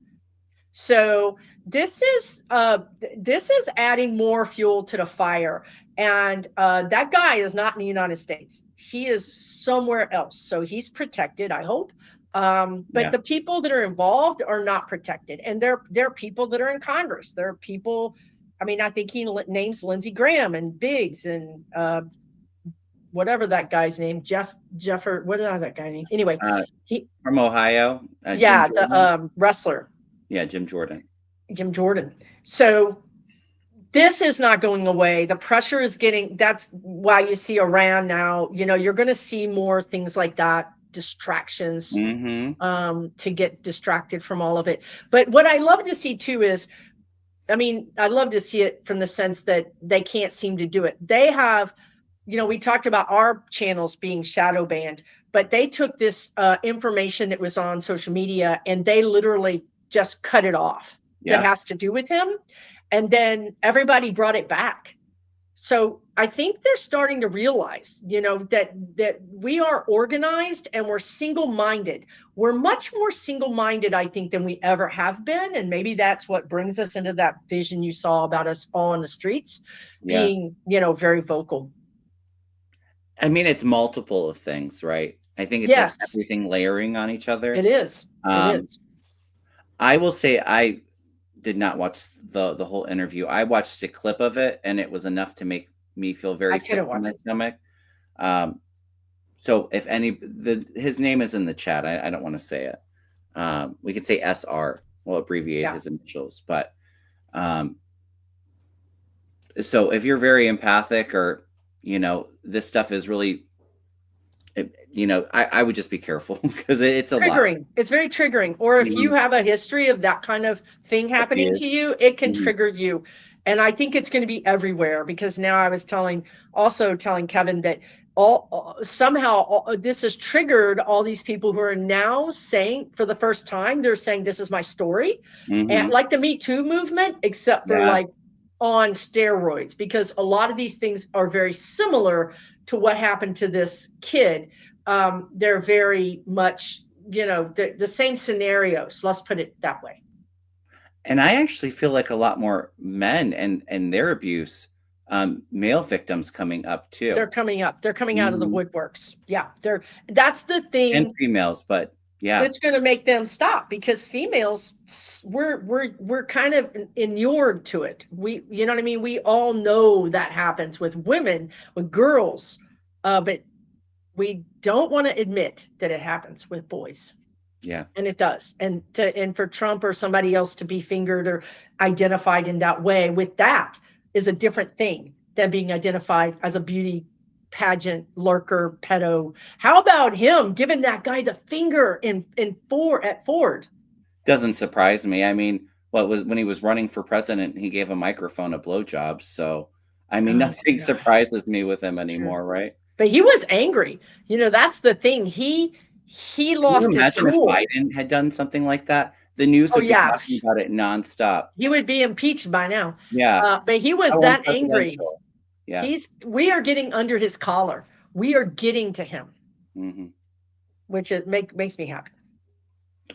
Speaker 2: So this is adding more fuel to the fire. And that guy is not in the United States. He is somewhere else. So he's protected, I hope. But the people that are involved are not protected. And they're people that are in Congress. They're people, I think he names Lindsey Graham and Biggs and whatever that guy's name, Jeffer, what is that guy name? Anyway, he
Speaker 1: from Ohio.
Speaker 2: the wrestler.
Speaker 1: Yeah, Jim Jordan.
Speaker 2: So this is not going away. The pressure is getting, that's why you see Iran now, you're going to see more things like that, distractions, to get distracted from all of it. But what I love to see too is, I love to see it from the sense that they can't seem to do it. They have, we talked about our channels being shadow banned, but they took this information that was on social media and they literally just cut it off. That has to do with him. And then everybody brought it back. So I think they're starting to realize, that we are organized and we're single-minded. We're much more single-minded, I think, than we ever have been. And maybe that's what brings us into that vision you saw about us all in the streets
Speaker 1: Yeah.
Speaker 2: being, very vocal.
Speaker 1: I mean, it's multiple of things, right? I think it's like
Speaker 2: Yes,
Speaker 1: everything layering on each
Speaker 2: it
Speaker 1: other.
Speaker 2: is. It
Speaker 1: Um,
Speaker 2: is.
Speaker 1: I will say I did not watch the whole interview. I watched a clip of it, and it was enough to make me feel
Speaker 2: I
Speaker 1: very sick
Speaker 2: couldn't
Speaker 1: to
Speaker 2: watch
Speaker 1: my
Speaker 2: it.
Speaker 1: stomach. Um, so if his name is in the chat. I don't want to say it. We could say SR. We'll abbreviate
Speaker 2: Yeah.
Speaker 1: his initials, but um, so if you're very empathic or this stuff is really I would just be careful because it's a lot.
Speaker 2: Triggering. It's very triggering. Or if you
Speaker 1: Mhm.
Speaker 2: have a history of that kind of thing happening
Speaker 1: Abuse.
Speaker 2: to you, it can
Speaker 1: Mhm.
Speaker 2: trigger you. And I think it's going to be everywhere because now I was telling Kevin that somehow this has triggered all these people who are now saying for the first time, they're saying, this is my story. And
Speaker 1: Mhm.
Speaker 2: like the Me Too movement, except for
Speaker 1: Yeah.
Speaker 2: like on steroids, because a lot of these things are very similar to what happened to this kid. They're very much, the same scenarios. Let's put it that way.
Speaker 1: And I actually feel like a lot more men and their abuse, male victims coming up too.
Speaker 2: They're coming up. They're coming out of the
Speaker 1: Mhm.
Speaker 2: woodworks. Yeah, that's the
Speaker 1: And
Speaker 2: thing
Speaker 1: females, but yeah,
Speaker 2: that's going to make them stop because females, we're kind of inured to it. You know what I mean? We all know that happens with women, with girls, but we don't want to admit that it happens with boys.
Speaker 1: yeah.
Speaker 2: And it does. And for Trump or somebody else to be fingered or identified in that way with that is a different thing than being identified as a beauty pageant lurker pedo. How about him giving that guy the finger in Ford at Ford?
Speaker 1: Doesn't surprise me. I mean, what was when he was running for president, he gave a microphone a blowjob. So, I mean,
Speaker 2: Oh my
Speaker 1: nothing
Speaker 2: God,
Speaker 1: surprises me with him
Speaker 2: it's true.
Speaker 1: anymore, right?
Speaker 2: But he was angry. That's the thing. He
Speaker 1: Can you
Speaker 2: lost his
Speaker 1: imagine if
Speaker 2: cool.
Speaker 1: Biden had done something like that? The news
Speaker 2: Oh
Speaker 1: would be
Speaker 2: yeah,
Speaker 1: talking about it nonstop.
Speaker 2: he would be impeached by now.
Speaker 1: Yeah.
Speaker 2: But he was
Speaker 1: How
Speaker 2: that angry.
Speaker 1: unpresidential. Yeah.
Speaker 2: We are getting under his collar. We are getting to him,
Speaker 1: Mhm.
Speaker 2: which makes me happy.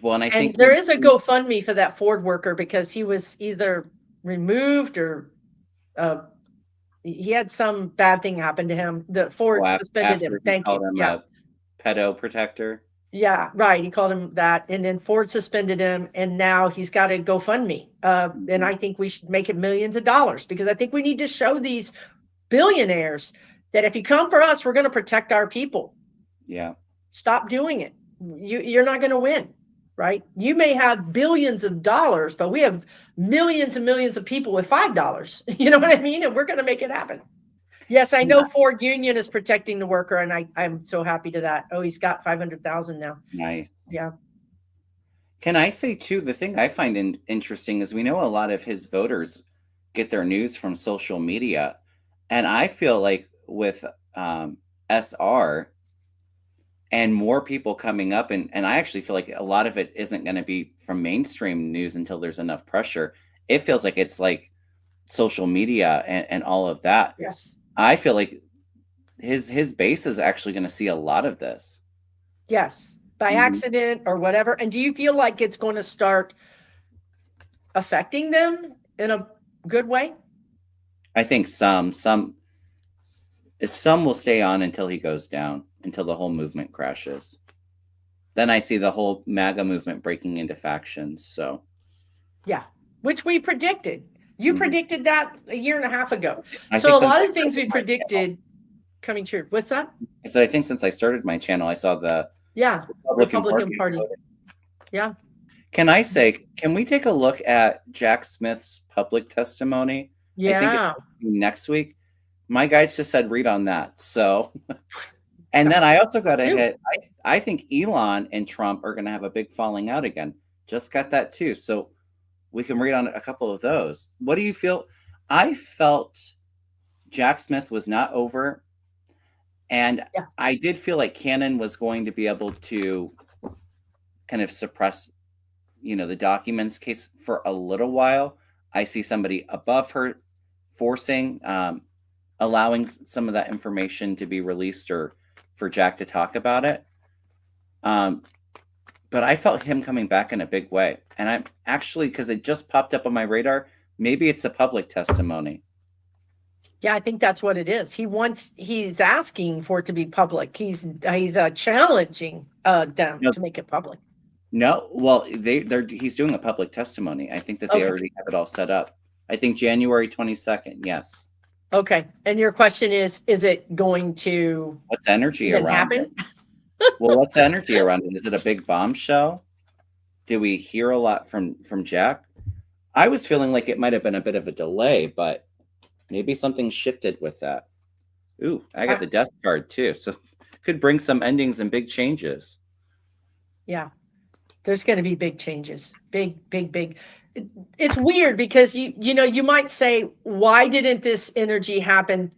Speaker 1: Well, and I
Speaker 2: And
Speaker 1: think
Speaker 2: there is a GoFundMe for that Ford worker because he was either removed or uh, he had some bad thing happen to him. The Ford suspended him.
Speaker 1: after he
Speaker 2: Thank
Speaker 1: called
Speaker 2: you.
Speaker 1: him
Speaker 2: Yeah.
Speaker 1: a pedo protector.
Speaker 2: Yeah, right. He called him that. And then Ford suspended him. And now he's got a GoFundMe. And
Speaker 1: Mhm.
Speaker 2: I think we should make it millions of dollars because I think we need to show these billionaires that if you come for us, we're going to protect our people.
Speaker 1: Yeah.
Speaker 2: Stop doing it. You're not going to win, right? You may have billions of dollars, but we have millions and millions of people with $5. You know what I mean? And we're going to make it happen. Yes, I know
Speaker 1: Yeah.
Speaker 2: Ford Union is protecting the worker, and I'm so happy to that. Oh, he's got 500,000 now.
Speaker 1: Nice.
Speaker 2: Yeah.
Speaker 1: Can I say too, the thing I find interesting is we know a lot of his voters get their news from social media. And I feel like with SR and more people coming up, and I actually feel like a lot of it isn't going to be from mainstream news until there's enough pressure. It feels like it's like social media and all of that.
Speaker 2: Yes.
Speaker 1: I feel like his base is actually going to see a lot of this.
Speaker 2: Yes. By
Speaker 1: Mhm.
Speaker 2: accident or whatever. And do you feel like it's going to start affecting them in a good way?
Speaker 1: I think some will stay on until he goes down, until the whole movement crashes. Then I see the whole MAGA movement breaking into factions. So,
Speaker 2: Yeah. Which we predicted. You
Speaker 1: mhm.
Speaker 2: predicted that a year and a half ago.
Speaker 1: I
Speaker 2: So
Speaker 1: think
Speaker 2: a
Speaker 1: since
Speaker 2: lot
Speaker 1: I
Speaker 2: of things
Speaker 1: started
Speaker 2: we
Speaker 1: my channel,
Speaker 2: predicted coming true. What's that?
Speaker 1: so I think since I started my channel, I saw the
Speaker 2: Yeah.
Speaker 1: Republican
Speaker 2: Republican
Speaker 1: Party.
Speaker 2: Party. Yeah.
Speaker 1: Can I say, can we take a look at Jack Smith's public testimony? I think it's
Speaker 2: Yeah.
Speaker 1: next week. My guides just said read on that. So, and then I also got to
Speaker 2: Do.
Speaker 1: hit, I think Elon and Trump are going to have a big falling out again. Just got that too. So we can read on a couple of those. What do you feel? I felt Jack Smith was not over, and
Speaker 2: Yeah.
Speaker 1: I did feel like Cannon was going to be able to kind of suppress, the documents case for a little while. I see somebody above her forcing allowing some of that information to be released or for Jack to talk about it. But I felt him coming back in a big way. And I'm actually, because it just popped up on my radar, maybe it's a public testimony.
Speaker 2: Yeah, I think that's what it is. He's asking for it to be public. He's challenging them
Speaker 1: No,
Speaker 2: to make it public.
Speaker 1: no, well, he's doing a public testimony. I think that they
Speaker 2: Okay.
Speaker 1: already have it all set up. I think January 22nd, yes.
Speaker 2: Okay. And your question is it going to
Speaker 1: What's energy
Speaker 2: even
Speaker 1: around
Speaker 2: happen?
Speaker 1: it? Well, what's energy around it? Is it a big bombshell? Do we hear a lot from Jack? I was feeling like it might have been a bit of a delay, but maybe something shifted with that. Ooh, I got the death card too. So could bring some endings and big changes.
Speaker 2: Yeah. There's going to be big changes. Big. It's weird because you might say, why didn't this energy happen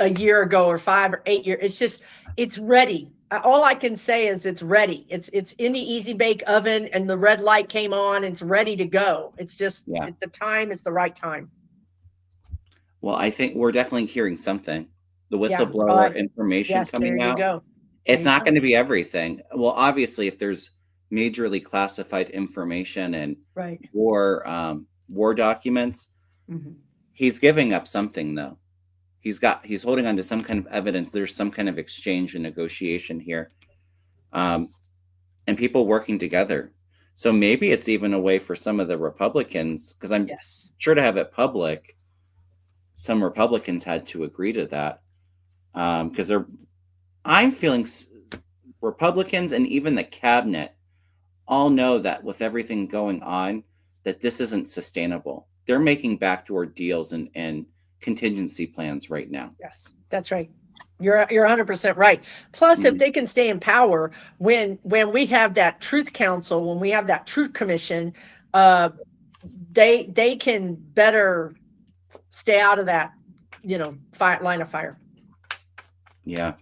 Speaker 2: a year ago or 5 or 8 years? It's ready. All I can say is it's ready. It's in the easy bake oven and the red light came on. And it's ready to go. It's just the time is the right time.
Speaker 1: Well, I think we're definitely hearing something. The whistleblower information coming out.
Speaker 2: Go.
Speaker 1: It's not going to be everything. Well, obviously, if there's majorly classified information and war documents, he's giving up something though. He's holding on to some kind of evidence. There's some kind of exchange and negotiation here, and people working together. So maybe it's even a way for some of the Republicans, because I'm sure to have it public, some Republicans had to agree to that, because I'm feeling Republicans and even the cabinet all know that with everything going on, that this isn't sustainable. They're making backdoor deals and contingency plans right now.
Speaker 2: Yes, that's right. You're 100% right. Plus, if they can stay in power, when we have that Truth Council, when we have that Truth Commission, they can better stay out of that, line of fire.
Speaker 1: Yeah,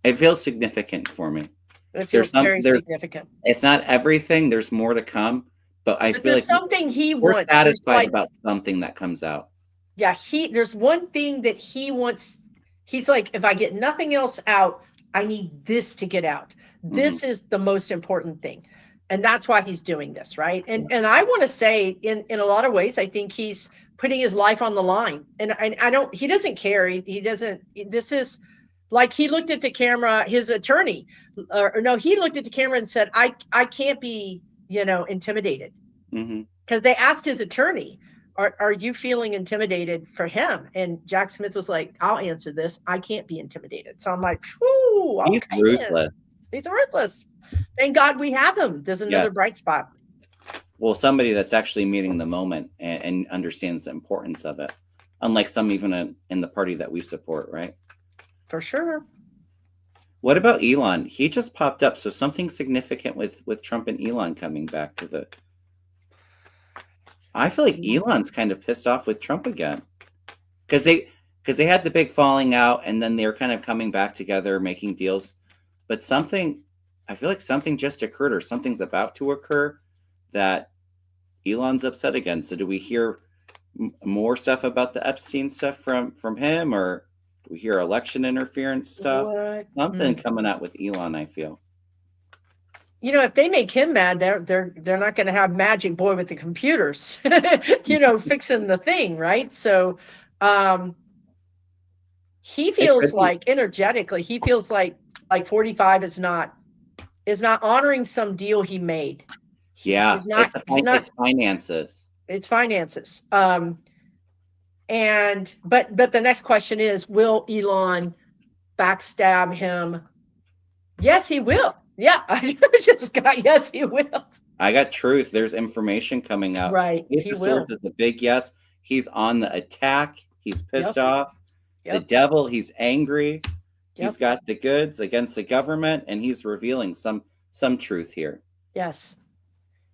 Speaker 1: it feels significant for me.
Speaker 2: It feels very significant.
Speaker 1: It's not everything. There's more to come, but I feel like
Speaker 2: something
Speaker 1: we're satisfied about something that comes out.
Speaker 2: Yeah, there's one thing that he wants. He's like, if I get nothing else out, I need this to get out. This is the most important thing. And that's why he's doing this, right? And I want to say in a lot of ways, I think he's putting his life on the line. And he doesn't care. He doesn't, this is like, he looked at the camera, his attorney, he looked at the camera and said, I can't be, intimidated. Because they asked his attorney, are you feeling intimidated for him? And Jack Smith was like, I'll answer this. I can't be intimidated. So I'm like, whoo,
Speaker 1: he's ruthless.
Speaker 2: He's ruthless. Thank God we have him. There's another bright spot.
Speaker 1: Well, somebody that's actually meeting the moment and understands the importance of it. Unlike some even in the party that we support, right?
Speaker 2: For sure.
Speaker 1: What about Elon? He just popped up. So something significant with Trump and Elon coming back to the... I feel like Elon's kind of pissed off with Trump again. Because they had the big falling out and then they're kind of coming back together, making deals. But I feel like something just occurred or something's about to occur that Elon's upset again. So do we hear more stuff about the Epstein stuff from him, or do we hear election interference stuff? Something coming out with Elon, I feel.
Speaker 2: If they make him mad, they're not going to have Magic Boy with the computers, fixing the thing, right? So he feels like energetically, he feels like 45 is not honoring some deal he made.
Speaker 1: Yeah, it's finances.
Speaker 2: It's finances. But the next question is, will Elon backstab him? Yes, he will. Yeah, I just got yes, he will.
Speaker 1: I got truth. There's information coming out.
Speaker 2: Right.
Speaker 1: Ace of Swords is a big yes. He's on the attack. He's pissed off. The devil, he's angry. He's got the goods against the government, and he's revealing some truth here.
Speaker 2: Yes.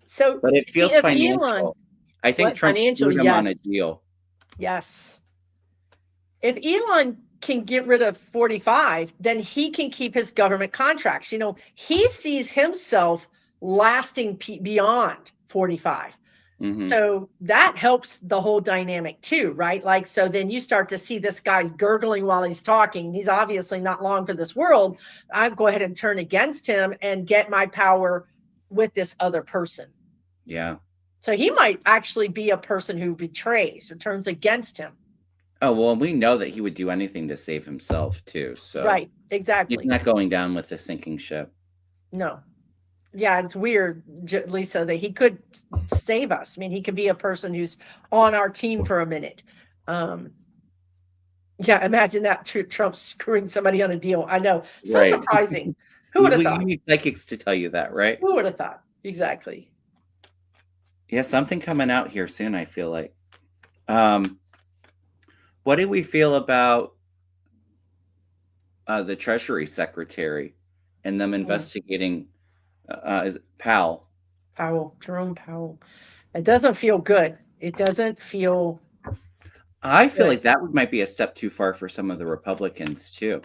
Speaker 2: So,
Speaker 1: but it feels financial. I think Trump screwed him on a deal.
Speaker 2: Yes. If Elon can get rid of 45, then he can keep his government contracts. He sees himself lasting beyond 45.
Speaker 1: Mhm.
Speaker 2: So that helps the whole dynamic too, right? Like, so then you start to see this guy's gurgling while he's talking. He's obviously not long for this world. I go ahead and turn against him and get my power with this other person.
Speaker 1: Yeah.
Speaker 2: So he might actually be a person who betrays or turns against him.
Speaker 1: Oh, well, we know that he would do anything to save himself too, so
Speaker 2: Right.
Speaker 1: he's
Speaker 2: Exactly.
Speaker 1: not going down with the sinking ship.
Speaker 2: No. Yeah, it's weird, Lisa, that he could save us. I mean, he could be a person who's on our team for a minute. Um, Yeah, imagine that Trump screwing somebody on a deal. I know. So
Speaker 1: Right.
Speaker 2: surprising. Who would
Speaker 1: You
Speaker 2: have
Speaker 1: you
Speaker 2: thought?
Speaker 1: need psychics to tell you that, right?
Speaker 2: Who would have thought? Exactly.
Speaker 1: Yeah, something coming out here soon, I feel like. Um, what do we feel about the Treasury Secretary and them
Speaker 2: Mm,
Speaker 1: investigating is Powell?
Speaker 2: Powell, Jerome Powell. It doesn't feel good. It doesn't feel
Speaker 1: I feel
Speaker 2: good.
Speaker 1: like that might be a step too far for some of the Republicans too.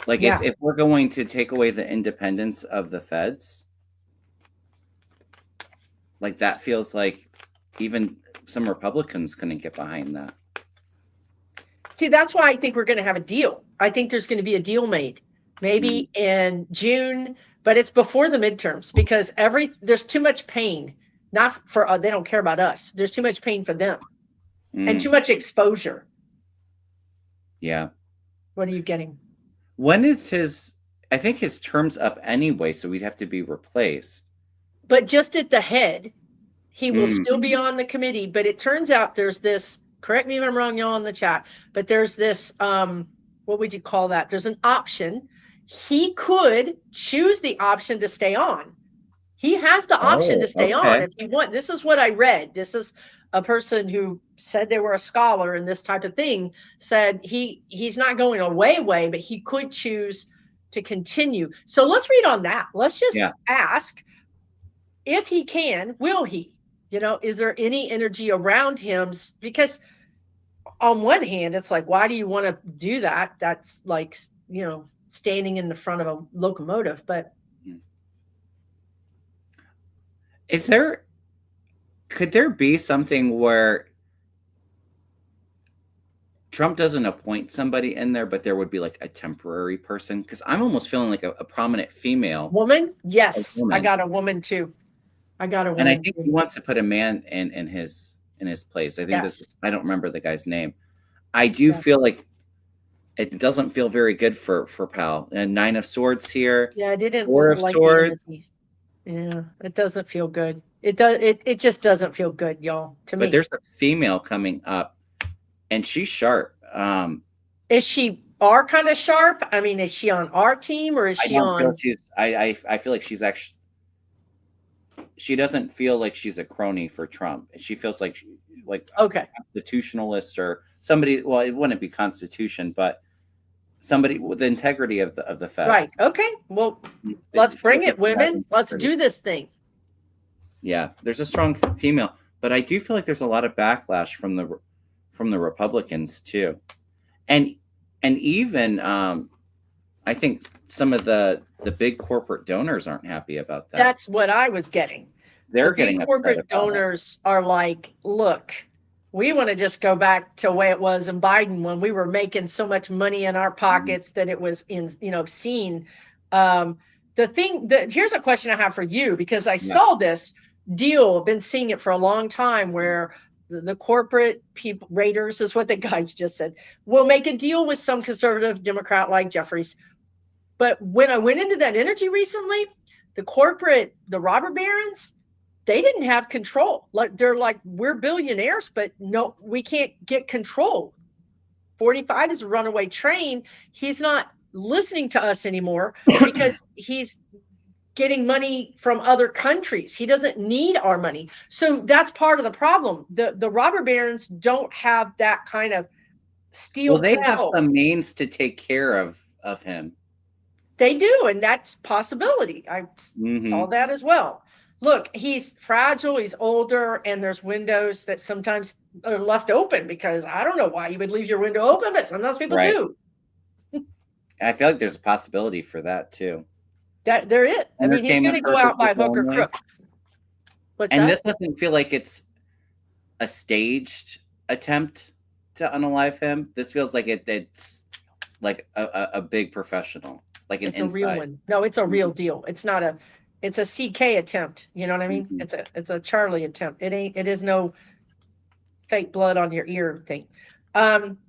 Speaker 1: Like
Speaker 2: Yeah.
Speaker 1: if we're going to take away the independence of the feds, like that feels like even some Republicans couldn't get behind that.
Speaker 2: See, that's why I think we're going to have a deal. I think there's going to be a deal made
Speaker 1: Mm,
Speaker 2: maybe in June, but it's before the midterms because there's too much pain. Not for they don't care about us. There's too much pain for them and too
Speaker 1: mm,
Speaker 2: much exposure.
Speaker 1: yeah.
Speaker 2: What are you getting?
Speaker 1: When is his? I think his term's up anyway, so we'd have to be replaced.
Speaker 2: But just at the head, he will
Speaker 1: Mm.
Speaker 2: still be on the committee. But it turns out there's this, correct me if I'm wrong, y'all in the chat, but there's this, what would you call that? There's an option. He could choose the option to stay on. He has the option to
Speaker 1: Oh,
Speaker 2: stay on
Speaker 1: okay.
Speaker 2: if he want. This is what I read. This is a person who said they were a scholar in this type of thing, said he's not going away, but he could choose to continue. So let's read on that. Let's
Speaker 1: Yeah.
Speaker 2: just ask if he can, will he? Is there any energy around him? Because on one hand, it's like, why do you want to do that? That's like, standing in the front of a locomotive. But
Speaker 1: Mm. Is there? Could there be something where Trump doesn't appoint somebody in there, but there would be like a temporary person? Because I'm almost feeling like a prominent female,
Speaker 2: woman,
Speaker 1: a
Speaker 2: yes, I
Speaker 1: woman,
Speaker 2: got a woman too. I got a
Speaker 1: and I
Speaker 2: woman
Speaker 1: think he
Speaker 2: too.
Speaker 1: wants to put a man in his place. I think that
Speaker 2: Yes,
Speaker 1: I don't remember the guy's name. I do
Speaker 2: yes.
Speaker 1: feel like it doesn't feel very good for Powell. And Nine of Swords here,
Speaker 2: Yeah, I didn't
Speaker 1: Four of
Speaker 2: like the
Speaker 1: Swords,
Speaker 2: energy. Yeah, it doesn't feel good. It just doesn't feel good, y'all, to
Speaker 1: but
Speaker 2: me.
Speaker 1: there's a female coming up, and she's sharp.
Speaker 2: Is she our kind of sharp? I mean, is she on our team or is
Speaker 1: I
Speaker 2: she
Speaker 1: don't feel
Speaker 2: on?
Speaker 1: she's. I feel like she's actually. She doesn't feel like she's a crony for Trump. She feels like
Speaker 2: Okay,
Speaker 1: constitutionalist or somebody. Well, it wouldn't be Constitution, but somebody with the integrity of the Fed.
Speaker 2: right. Okay. Well, let's
Speaker 1: It feels
Speaker 2: bring
Speaker 1: like
Speaker 2: it,
Speaker 1: she has
Speaker 2: women. Let's
Speaker 1: integrity.
Speaker 2: do this thing.
Speaker 1: Yeah, there's a strong female, but I do feel like there's a lot of backlash from the Republicans too, and even I think some of the big corporate donors aren't happy about that.
Speaker 2: That's what I was getting. The
Speaker 1: They're
Speaker 2: big
Speaker 1: getting upset
Speaker 2: corporate
Speaker 1: about it.
Speaker 2: donors are like, look, we want to just go back to the way it was in Biden when we were making so much money in our
Speaker 1: Mhm.
Speaker 2: pockets that it was seen. Um, here's a question I have for you because I
Speaker 1: Yeah,
Speaker 2: saw this deal, I've been seeing it for a long time where the corporate people, raiders is what the guys just said, will make a deal with some conservative Democrat like Jeffries. But when I went into that energy recently, the robber barons, they didn't have control. Like they're like, we're billionaires, but no, we can't get control. 45 is a runaway train. He's not listening to us anymore because he's getting money from other countries. He doesn't need our money. So that's part of the problem. The robber barons don't have that kind of
Speaker 1: well,
Speaker 2: steel
Speaker 1: they have
Speaker 2: control.
Speaker 1: some means to take care of him.
Speaker 2: They do, and that's possibility. I saw
Speaker 1: Hmm.
Speaker 2: that as well. Look, he's fragile, he's older, and there's windows that sometimes are left open because I don't know why you would leave your window open, but sometimes people
Speaker 1: Right.
Speaker 2: do.
Speaker 1: I feel like there's a possibility for that too.
Speaker 2: That there is. I mean, he's going
Speaker 1: Entertainment
Speaker 2: to go out
Speaker 1: purposes
Speaker 2: by hook or
Speaker 1: only.
Speaker 2: crook. What's
Speaker 1: And
Speaker 2: that?
Speaker 1: this doesn't feel like it's a staged attempt to unalive him. This feels like it's like a big professional, like an
Speaker 2: It's a real
Speaker 1: inside.
Speaker 2: one. No, it's a real
Speaker 1: Mhm,
Speaker 2: deal. It's not a it's a CK attempt. You know what I mean?
Speaker 1: mhm.
Speaker 2: It's a Charlie attempt. It is no fake blood on your ear thing. Um,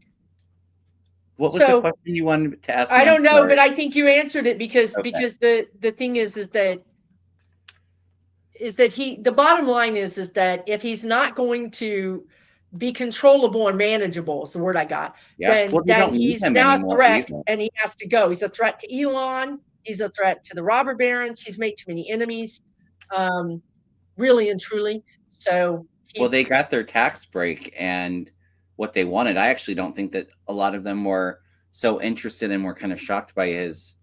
Speaker 1: What was the
Speaker 2: so
Speaker 1: question you wanted to ask
Speaker 2: I
Speaker 1: me? I'm
Speaker 2: don't know,
Speaker 1: sorry.
Speaker 2: but I think you answered it because
Speaker 1: Okay.
Speaker 2: the thing is that he the bottom line is that if he's not going to be controllable and manageable is the word I got,
Speaker 1: Yeah.
Speaker 2: then
Speaker 1: Well, they don't need
Speaker 2: he's
Speaker 1: him
Speaker 2: now a
Speaker 1: anymore
Speaker 2: threat
Speaker 1: either.
Speaker 2: and he has to go. He's a threat to Elon. He's a threat to the robber barons. He's made too many enemies, um, really and truly. So
Speaker 1: Well,
Speaker 2: he
Speaker 1: they got their tax break and what they wanted. I actually don't think that a lot of them were so interested and were kind of shocked by his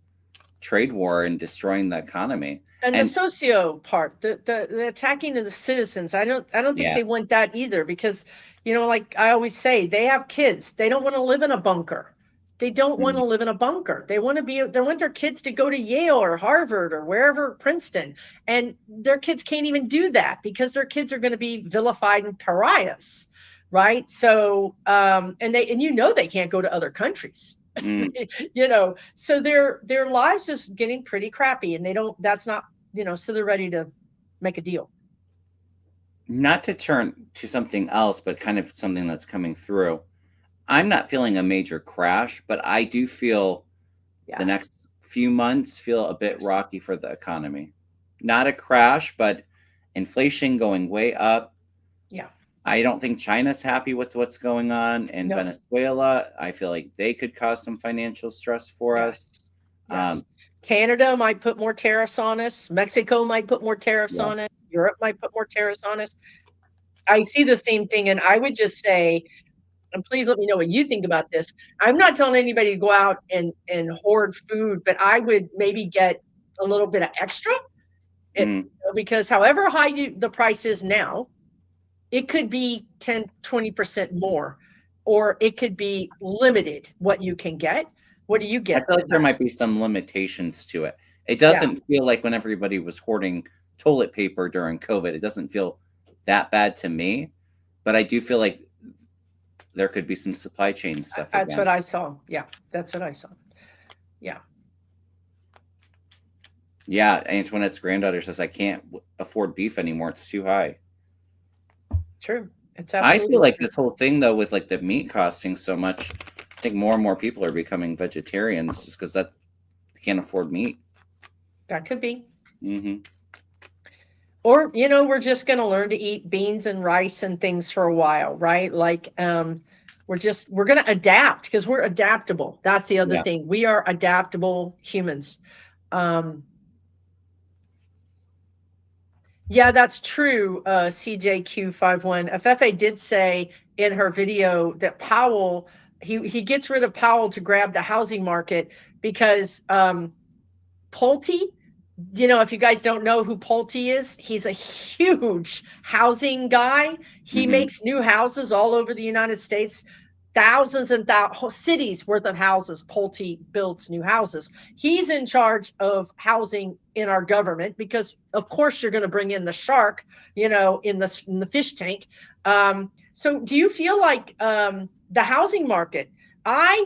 Speaker 1: trade war and destroying the economy.
Speaker 2: and the
Speaker 1: And
Speaker 2: socio part, the attacking of the citizens, I don't think
Speaker 1: yeah,
Speaker 2: they want that either because, like I always say, they have kids. They don't want to live in a bunker. They don't want
Speaker 1: mm,
Speaker 2: to live in a bunker. They want their kids to go to Yale or Harvard or wherever, Princeton, and their kids can't even do that because their kids are going to be vilified and pariahs, right? So, and they can't go to other countries.
Speaker 1: mm.
Speaker 2: So their lives is getting pretty crappy and they don't that's not so they're ready to make a deal.
Speaker 1: Not to turn to something else, but kind of something that's coming through. I'm not feeling a major crash, but I do feel the
Speaker 2: Yeah.
Speaker 1: next few months feel a bit
Speaker 2: Yes.
Speaker 1: rocky for the economy. Not a crash, but inflation going way up.
Speaker 2: Yeah.
Speaker 1: I don't think China's happy with what's going on in
Speaker 2: No.
Speaker 1: Venezuela. I feel like they could cause some financial stress for
Speaker 2: Yes.
Speaker 1: us.
Speaker 2: Yes.
Speaker 1: Um,
Speaker 2: Canada might put more tariffs on us. Mexico might put more tariffs
Speaker 1: yeah,
Speaker 2: on us. Europe might put more tariffs on us. I see the same thing and I would just say, and please let me know what you think about this. I'm not telling anybody to go out and hoard food, but I would maybe get a little bit of extra
Speaker 1: mm.
Speaker 2: because however high the price is now, it could be 10-20% more, or it could be limited what you can get. What do you
Speaker 1: I
Speaker 2: get
Speaker 1: feel like
Speaker 2: to
Speaker 1: there
Speaker 2: that?
Speaker 1: might be some limitations to it. It
Speaker 2: Yeah,
Speaker 1: doesn't feel like when everybody was hoarding toilet paper during COVID, it doesn't feel that bad to me. But I do feel like there could be some supply chain stuff
Speaker 2: that's
Speaker 1: again.
Speaker 2: what I saw. Yeah, that's what I saw. Yeah,
Speaker 1: Yeah, Antoinette's granddaughter says I can't afford beef anymore; it's too high.
Speaker 2: true. It's
Speaker 1: I feel
Speaker 2: absolutely
Speaker 1: like
Speaker 2: true.
Speaker 1: this whole thing, though, with like the meat costing so much, I think more and more people are becoming vegetarians just because that they can't afford meat.
Speaker 2: That could be.
Speaker 1: Hmm.
Speaker 2: Or, we're just going to learn to eat beans and rice and things for a while, right? Like, we're going to adapt because we're adaptable. That's the other
Speaker 1: Yeah.
Speaker 2: thing. We are adaptable humans. Um, Yeah, that's true, CJQ51. Fefe did say in her video that Powell, he gets rid of Powell to grab the housing market because Pulte, if you guys don't know who Pulte is, he's a huge housing guy. He
Speaker 1: Hmm.
Speaker 2: makes new houses all over the United States, thousands and cities worth of houses. Pulte builds new houses. He's in charge of housing in our government because, of course, you're going to bring in the shark, in the fish tank. So, do you feel like the housing market? I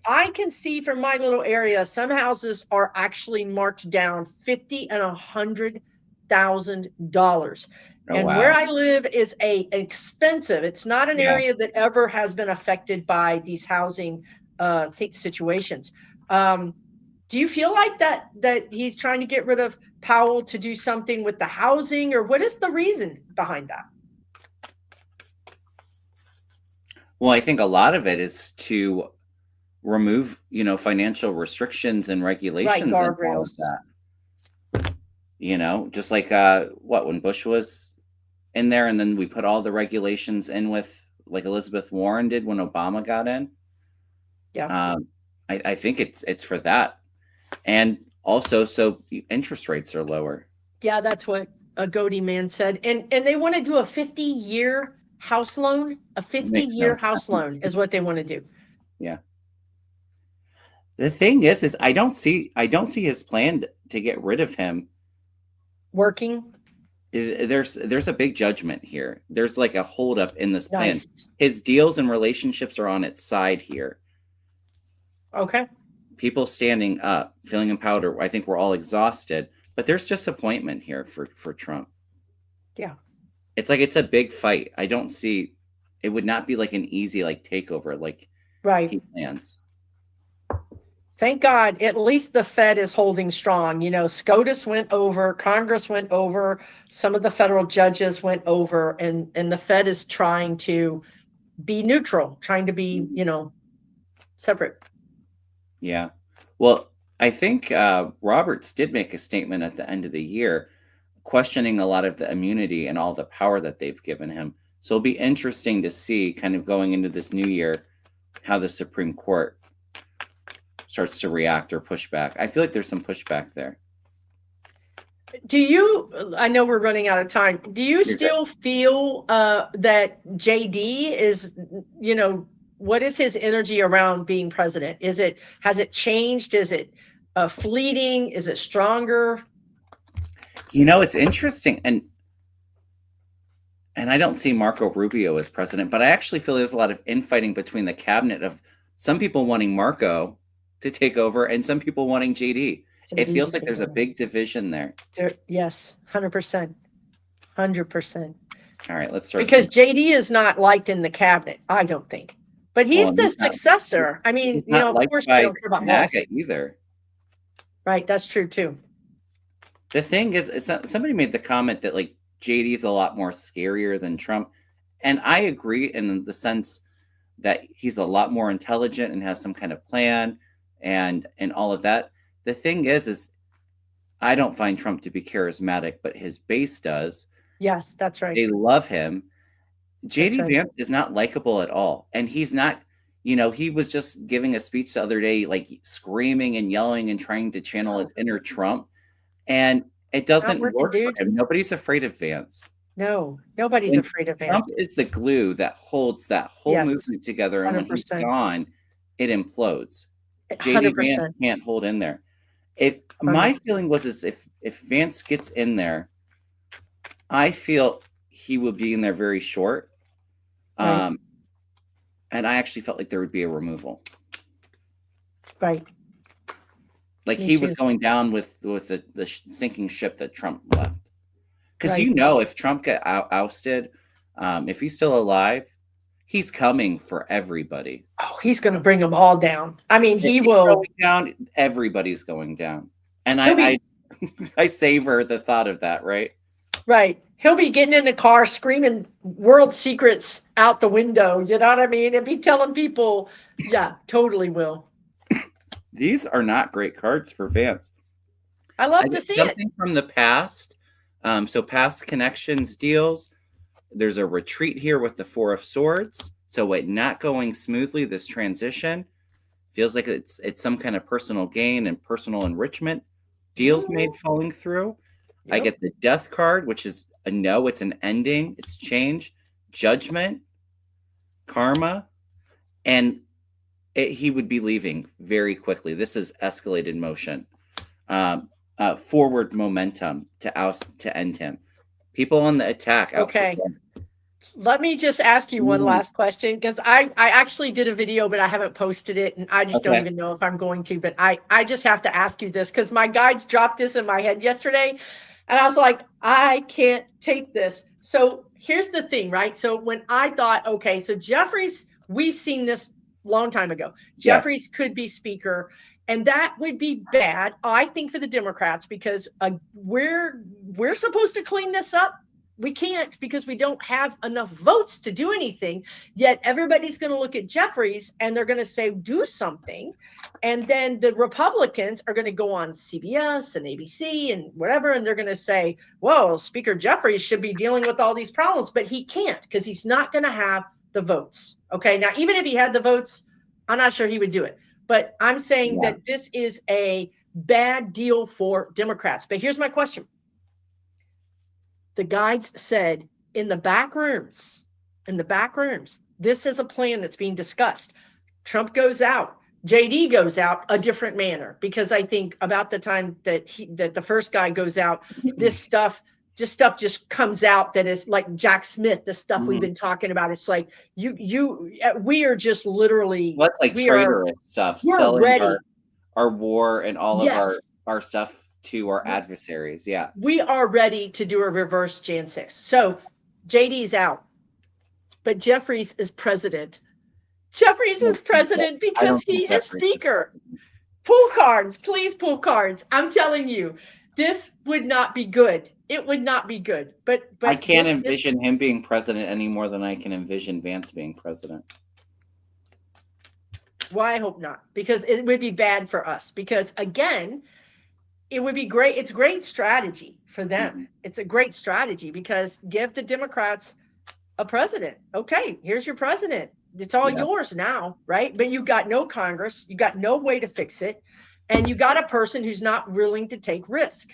Speaker 2: I can see from my little area, some houses are actually marked down 50 and $100,000.
Speaker 1: Oh
Speaker 2: And where
Speaker 1: wow.
Speaker 2: I live is expensive. It's not an
Speaker 1: Yeah.
Speaker 2: area that ever has been affected by these housing situations. Um, do you feel like that he's trying to get rid of Powell to do something with the housing, or what is the reason behind that?
Speaker 1: Well, I think a lot of it is to remove, financial restrictions and
Speaker 2: Right,
Speaker 1: regulations and all of
Speaker 2: guardrails.
Speaker 1: that. Just like what when Bush was in there, and then we put all the regulations in with like Elizabeth Warren did when Obama got in.
Speaker 2: Yeah.
Speaker 1: Um, I think it's for that, and also so interest rates are lower.
Speaker 2: Yeah, that's what a Goaty man said. And they want to do a 50-year house loan. A
Speaker 1: It makes no
Speaker 2: 50-year house
Speaker 1: sense.
Speaker 2: loan is what they want to do.
Speaker 1: Yeah. The thing is I don't see his plan to get rid of him.
Speaker 2: Working.
Speaker 1: There's a big judgment here. There's like a holdup in this plan.
Speaker 2: Nice.
Speaker 1: His deals and relationships are on its side here.
Speaker 2: Okay.
Speaker 1: People standing up, feeling empowered. I think we're all exhausted, but there's disappointment here for Trump.
Speaker 2: Yeah.
Speaker 1: It's like it's a big fight. I don't see it would not be like an easy like takeover like
Speaker 2: Right.
Speaker 1: he plans.
Speaker 2: Thank God, at least the Fed is holding strong. You know, SCOTUS went over, Congress went over, some of the federal judges went over, and the Fed is trying to be neutral, trying to be, you know, separate.
Speaker 1: Yeah. Well, I think Roberts did make a statement at the end of the year questioning a lot of the immunity and all the power that they've given him. So it'll be interesting to see kind of going into this new year how the Supreme Court starts to react or push back. I feel like there's some pushback there.
Speaker 2: Do you, I know we're running out of time. Do you still feel that JD is, you know, what is his energy around being president? Has it changed? Is it fleeting? Is it stronger?
Speaker 1: You know, it's interesting. And I don't see Marco Rubio as president, but I actually feel there's a lot of infighting between the cabinet of some people wanting Marco to take over and some people wanting JD. It feels like there's a big division there.
Speaker 2: Yes, 100%. 100%.
Speaker 1: All right, let's start.
Speaker 2: Because JD is not liked in the cabinet, I don't think. But he's the
Speaker 1: he's not-
Speaker 2: successor. I mean,
Speaker 1: he's
Speaker 2: you know,
Speaker 1: not
Speaker 2: of course,
Speaker 1: liked
Speaker 2: I
Speaker 1: by
Speaker 2: don't care about
Speaker 1: MAGA
Speaker 2: Moss.
Speaker 1: either.
Speaker 2: Right, that's true too.
Speaker 1: The thing is, somebody made the comment that like JD's a lot more scarier than Trump, and I agree in the sense that he's a lot more intelligent and has some kind of plan and all of that. The thing is I don't find Trump to be charismatic, but his base does.
Speaker 2: Yes, that's right.
Speaker 1: They love him. JD
Speaker 2: right.
Speaker 1: Vance is not likable at all, and he's not. You know, he was just giving a speech the other day, like screaming and yelling and trying to channel his inner Trump. And it doesn't
Speaker 2: working,
Speaker 1: work for
Speaker 2: dude.
Speaker 1: him. Nobody's afraid of Vance.
Speaker 2: No, nobody's
Speaker 1: And
Speaker 2: afraid of
Speaker 1: Trump
Speaker 2: Vance.
Speaker 1: is the glue that holds that whole
Speaker 2: Yes,
Speaker 1: movement together. And when he's
Speaker 2: 100%.
Speaker 1: gone, it implodes. JD
Speaker 2: 100%.
Speaker 1: Vance can't hold in there. My feeling was is if Vance gets in there, I feel he will be in there very short.
Speaker 2: Right.
Speaker 1: And I actually felt like there would be a removal.
Speaker 2: Right.
Speaker 1: Like
Speaker 2: Me
Speaker 1: he
Speaker 2: too.
Speaker 1: was going down with the sinking ship that Trump left. Because
Speaker 2: Right.
Speaker 1: you know, if Trump got ousted, if he's still alive, he's coming for everybody.
Speaker 2: Oh, he's going to bring them all down. I mean,
Speaker 1: If
Speaker 2: he
Speaker 1: he's
Speaker 2: will.
Speaker 1: going down, everybody's going down. And I savor the thought of that, right?
Speaker 2: Right. He'll be getting in the car screaming world secrets out the window. You know what I mean? And be telling people, yeah, totally will.
Speaker 1: These are not great cards for Vance.
Speaker 2: I love to see it.
Speaker 1: Something from the past. So past connections deals. There's a retreat here with the Four of Swords. So it not going smoothly, this transition. Feels like it's some kind of personal gain and personal enrichment. Deals made falling through. Yep. I get the Death card, which is a no, it's an ending, it's change, judgment, karma, and he would be leaving very quickly. This is escalated motion. Forward momentum to end him. People on the attack.
Speaker 2: Okay. Let me just ask you one last question, because I actually did a video, but I haven't posted it, and I just don't even know if I'm going to. But I just have to ask you this, because my guides dropped this in my head yesterday, and I was like, I can't take this. So here's the thing, right? So when I thought, okay, so Jeffries, we've seen this long time ago. Jeffries could be speaker. And that would be bad, I think, for the Democrats, because we're supposed to clean this up. We can't, because we don't have enough votes to do anything. Yet everybody's going to look at Jeffries and they're going to say, do something. And then the Republicans are going to go on CBS and ABC and whatever. And they're going to say, whoa, Speaker Jeffries should be dealing with all these problems. But he can't, because he's not going to have the votes. Okay. Now, even if he had the votes, I'm not sure he would do it. But I'm saying that this is a bad deal for Democrats. But here's my question. The guides said in the back rooms, this is a plan that's being discussed. Trump goes out, JD goes out a different manner, because I think about the time that the first guy goes out, this stuff just stuff just comes out that is like Jack Smith, the stuff we've
Speaker 1: Mhm.
Speaker 2: been talking about. It's like we are just literally,
Speaker 1: What's like traitorous stuff,
Speaker 2: we're
Speaker 1: selling
Speaker 2: ready.
Speaker 1: our war and all of
Speaker 2: Yes,
Speaker 1: our stuff to our adversaries. Yeah.
Speaker 2: we are ready to do a reverse Jan 6. So JD's out, but Jeffries is president. Jeffries is president
Speaker 1: I
Speaker 2: because
Speaker 1: don't
Speaker 2: he
Speaker 1: think
Speaker 2: is
Speaker 1: Jeffrey.
Speaker 2: speaker. Pull cards, please pull cards. I'm telling you, this would not be good. It would not be good.
Speaker 1: I
Speaker 2: But
Speaker 1: can't
Speaker 2: this is,
Speaker 1: envision him being president any more than I can envision Vance being president.
Speaker 2: well, I hope not, because it would be bad for us. Because again, it would be great. It's great strategy for them.
Speaker 1: Mm-hmm.
Speaker 2: It's a great strategy because give the Democrats a president. Okay, here's your president. It's all
Speaker 1: Yeah.
Speaker 2: yours now, right? But you got no Congress, you got no way to fix it, and you got a person who's not willing to take risk.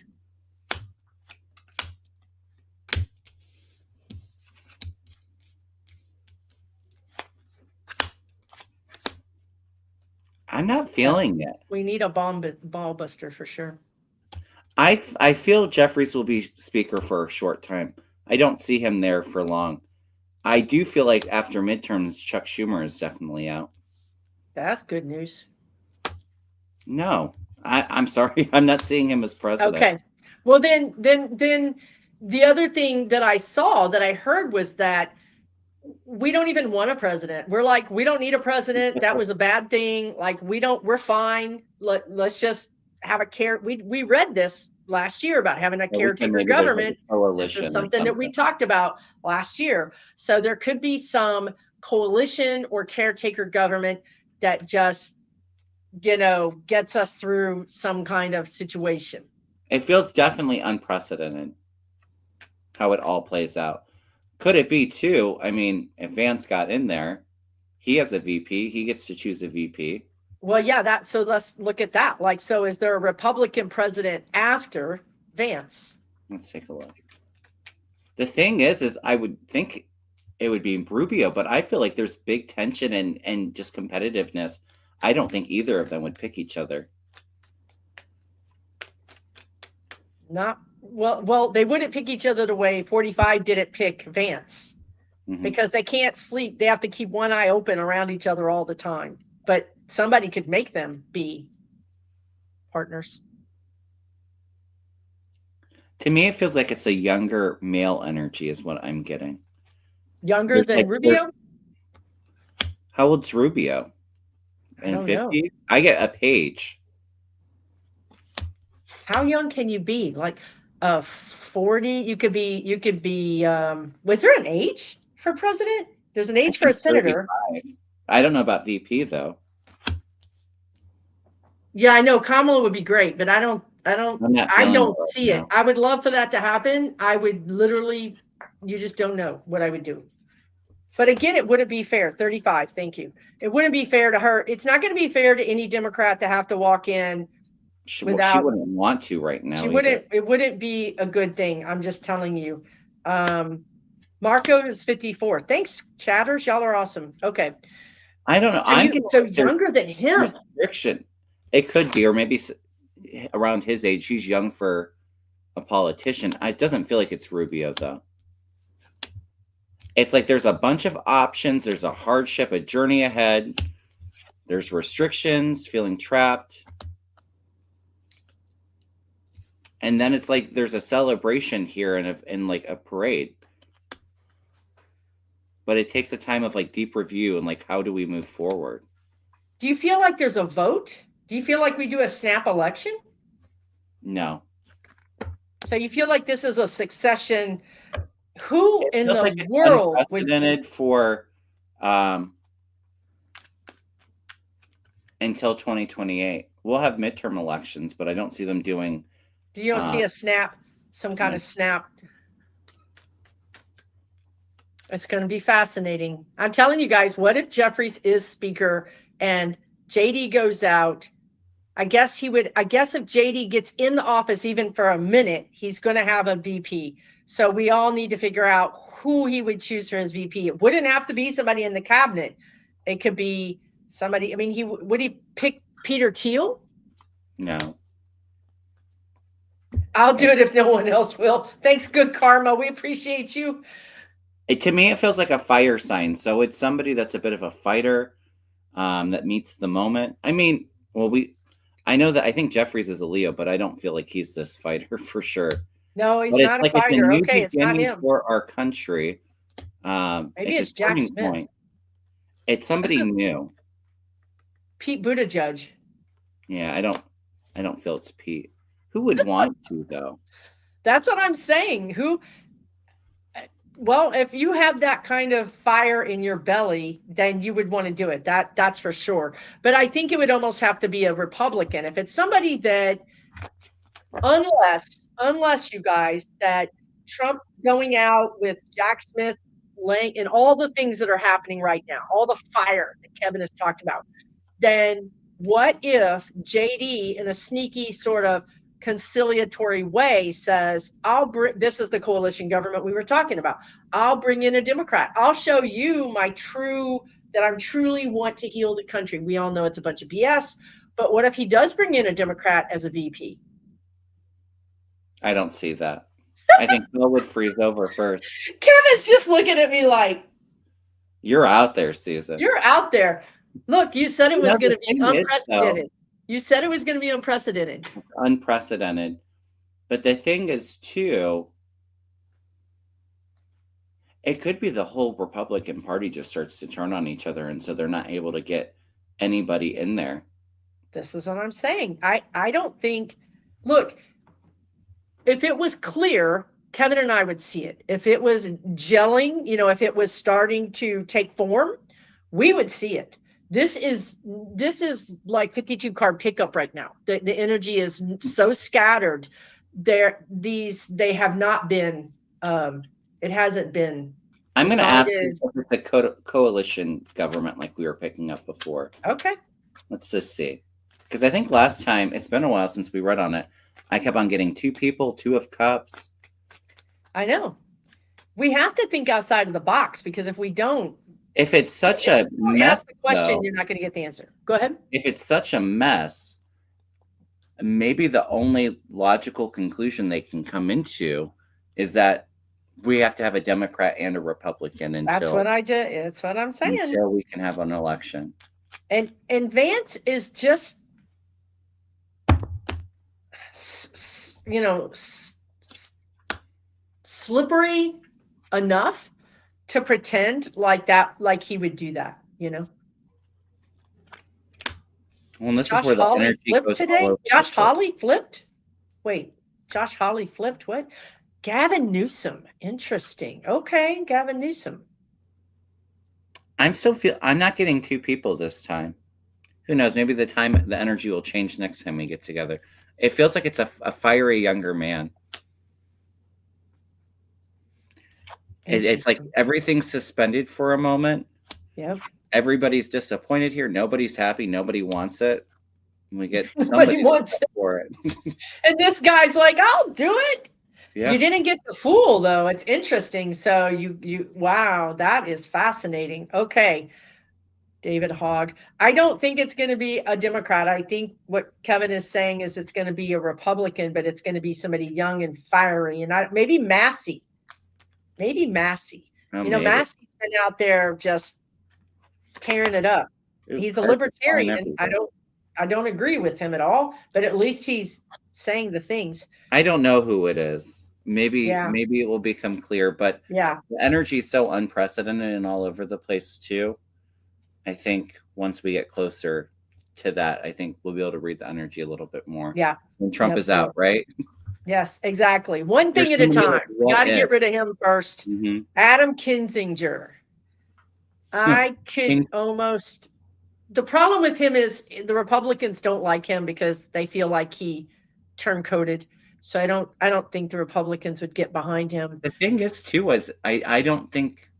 Speaker 1: I'm not feeling it.
Speaker 2: We need a ball buster for sure.
Speaker 1: I feel Jeffries will be speaker for a short time. I don't see him there for long. I do feel like after midterms, Chuck Schumer is definitely out.
Speaker 2: That's good news.
Speaker 1: No, I'm sorry. I'm not seeing him as president.
Speaker 2: Okay. Well, then the other thing that I saw that I heard was that we don't even want a president. We're like, we don't need a president. That was a bad thing. Like, we're fine. Let's just have a care. We read this last year about having a caretaker
Speaker 1: Maybe there's like
Speaker 2: government.
Speaker 1: a coalition
Speaker 2: This is
Speaker 1: or
Speaker 2: something that we talked about last year. So there could be some coalition or caretaker government that just, gets us through some kind of situation.
Speaker 1: It feels definitely unprecedented how it all plays out. Could it be too? I mean, if Vance got in there, he has a VP. He gets to choose a VP.
Speaker 2: Well, yeah, so let's look at that. Like, so is there a Republican president after Vance?
Speaker 1: Let's take a look. The thing is I would think it would be Rubio, but I feel like there's big tension and just competitiveness. I don't think either of them would pick each other.
Speaker 2: Not well, they wouldn't pick each other the way 45 didn't pick Vance because they can't sleep. They have to keep one eye open around each other all the time. But somebody could make them be partners.
Speaker 1: To me, it feels like it's a younger male energy is what I'm getting.
Speaker 2: Younger than Rubio?
Speaker 1: How old's Rubio? In 50s? I get a page.
Speaker 2: How young can you be? Like 40? You could be was there an age for president? There's an age for a senator.
Speaker 1: 35. I don't know about VP though.
Speaker 2: Yeah, I know Kamala would be great, but I don't see it. I would love for that to happen. I would literally, you just don't know what I would do. But again, it wouldn't be fair. 35, thank you. It wouldn't be fair to her. It's not going to be fair to any Democrat to have to walk in without.
Speaker 1: She wouldn't want to right now.
Speaker 2: She wouldn't. It wouldn't be a good thing. I'm just telling you. Marco is 54. Thanks, chatters. Y'all are awesome. Okay.
Speaker 1: I don't know.
Speaker 2: So younger than him.
Speaker 1: Restriction. It could be, or maybe around his age. He's young for a politician. It doesn't feel like it's Rubio though. It's like there's a bunch of options. There's a hardship, a journey ahead. There's restrictions, feeling trapped. And then it's like there's a celebration here in like a parade. But it takes a time of like deep review and like how do we move forward?
Speaker 2: Do you feel like there's a vote? Do you feel like we do a snap election?
Speaker 1: No.
Speaker 2: So you feel like this is a succession? Who in the world
Speaker 1: would for until 2028? We'll have midterm elections, but I don't see them doing.
Speaker 2: You don't see a snap, some kind of snap. It's going to be fascinating. I'm telling you guys, what if Jeffries is speaker and JD goes out? I guess if JD gets in the office even for a minute, he's going to have a VP. So we all need to figure out who he would choose for his VP. It wouldn't have to be somebody in the cabinet. It could be somebody. I mean, would he pick Peter Thiel?
Speaker 1: No.
Speaker 2: I'll do it if no one else will. Thanks, good karma. We appreciate you.
Speaker 1: To me, it feels like a fire sign. So it's somebody that's a bit of a fighter, that meets the moment. I mean, well, I know that I think Jeffries is a Leo, but I don't feel like he's this fighter for sure.
Speaker 2: No, he's
Speaker 1: But it's
Speaker 2: not a
Speaker 1: like it's a
Speaker 2: fighter.
Speaker 1: new
Speaker 2: Okay, it's not
Speaker 1: beginning
Speaker 2: him.
Speaker 1: for our country.
Speaker 2: Maybe
Speaker 1: It's a
Speaker 2: it's Jack
Speaker 1: turning
Speaker 2: Smith.
Speaker 1: point. It's somebody new.
Speaker 2: Pete Buttigieg.
Speaker 1: Yeah, I don't feel it's Pete. Who would want to though?
Speaker 2: That's what I'm saying. Well, if you have that kind of fire in your belly, then you would want to do it. That's for sure. But I think it would almost have to be a Republican. If it's somebody that, unless you guys, that Trump going out with Jack Smith, Lang, and all the things that are happening right now, all the fire that Kevin has talked about, then what if JD, in a sneaky sort of conciliatory way, says, I'll bring, this is the coalition government we were talking about, I'll bring in a Democrat, I'll show you that I'm truly want to heal the country. We all know it's a bunch of BS, but what if he does bring in a Democrat as a VP?
Speaker 1: I don't see that. I think Bill would freeze over first.
Speaker 2: Kevin's just looking at me like,
Speaker 1: you're out there, Susan.
Speaker 2: You're out there. Look, you said it was going to be unprecedented. You said it was going to be unprecedented.
Speaker 1: Unprecedented. But the thing is, too, it could be the whole Republican Party just starts to turn on each other, and so they're not able to get anybody in there.
Speaker 2: This is what I'm saying. I don't think, look, if it was clear, Kevin and I would see it. If it was gelling, if it was starting to take form, we would see it. This is like 52 card pickup right now. The energy is so scattered. They have not been. It hasn't been.
Speaker 1: I'm going to ask you if it's a coalition government like we were picking up before.
Speaker 2: Okay.
Speaker 1: Let's just see. Because I think last time, it's been a while since we read on it, I kept on getting 2 people, 2 of cups.
Speaker 2: I know. We have to think outside of the box, because if we don't,
Speaker 1: if it's such a mess,
Speaker 2: ask the question, you're not going to get the answer. Go ahead.
Speaker 1: If it's such a mess, maybe the only logical conclusion they can come into is that we have to have a Democrat and a Republican
Speaker 2: That's what I'm saying.
Speaker 1: Until we can have an election.
Speaker 2: And Vance is just, slippery enough to pretend like he would do that, Well,
Speaker 1: and this is where the energy goes today.
Speaker 2: Josh Hawley flipped? Wait, Josh Hawley flipped what? Gavin Newsom. Interesting. Okay, Gavin Newsom.
Speaker 1: I'm not getting 2 people this time. Who knows? Maybe the energy will change next time we get together. It feels like it's a fiery younger man. It's like everything's suspended for a moment.
Speaker 2: Yep.
Speaker 1: Everybody's disappointed here. Nobody's happy. Nobody wants it. We get
Speaker 2: somebody wants it for it. And this guy's like, I'll do it. Yeah. You didn't get the fool, though. It's interesting. So wow, that is fascinating. Okay. David Hogg. I don't think it's going to be a Democrat. I think what Kevin is saying is it's going to be a Republican, but it's going to be somebody young and fiery, and maybe Massey. Maybe Massey. Massey's been out there just tearing it up. He's a libertarian. I don't agree with him at all, but at least he's saying the things.
Speaker 1: I don't know who it is. Maybe it will become clear, but the energy is so unprecedented and all over the place too. I think once we get closer to that, I think we'll be able to read the energy a little bit more.
Speaker 2: Yeah.
Speaker 1: When Trump is out, right?
Speaker 2: Yes, exactly. One thing at a time. Got to get rid of him first. Mm-hmm. Adam Kinzinger. I could almost. The problem with him is the Republicans don't like him because they feel like he turncoated. So I don't think the Republicans would get behind him.
Speaker 1: The thing is, too, I don't think.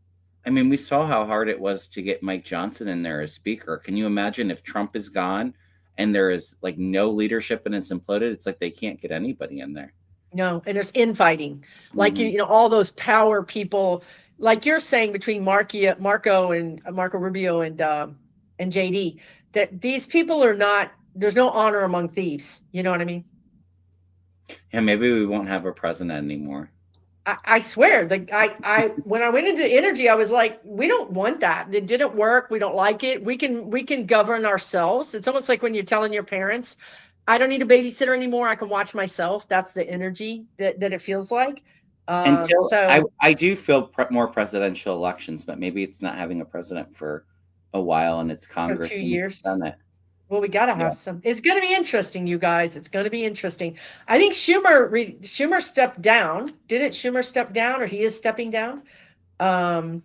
Speaker 1: I mean, we saw how hard it was to get Mike Johnson in there as speaker. Can you imagine if Trump is gone and there is like no leadership and it's imploded? It's like they can't get anybody in there.
Speaker 2: No, and there's infighting. Like all those power people, like you're saying, between Marco Rubio and JD, that these people are not. There's no honor among thieves. You know what I mean?
Speaker 1: Yeah, maybe we won't have a president anymore.
Speaker 2: I swear, I when I went into energy, I was like, we don't want that. It didn't work. We don't like it. We can govern ourselves. It's almost like when you're telling your parents, I don't need a babysitter anymore. I can watch myself. That's the energy that it feels like.
Speaker 1: Until I,
Speaker 2: So
Speaker 1: I do feel more presidential elections, but maybe it's not having a president for a while, and it's
Speaker 2: for
Speaker 1: Congress
Speaker 2: two
Speaker 1: and
Speaker 2: years.
Speaker 1: Senate.
Speaker 2: Well, we got to
Speaker 1: Yeah.
Speaker 2: have some. It's going to be interesting, you guys. It's going to be interesting. I think Schumer stepped down. Didn't Schumer step down, or he is stepping down? Um,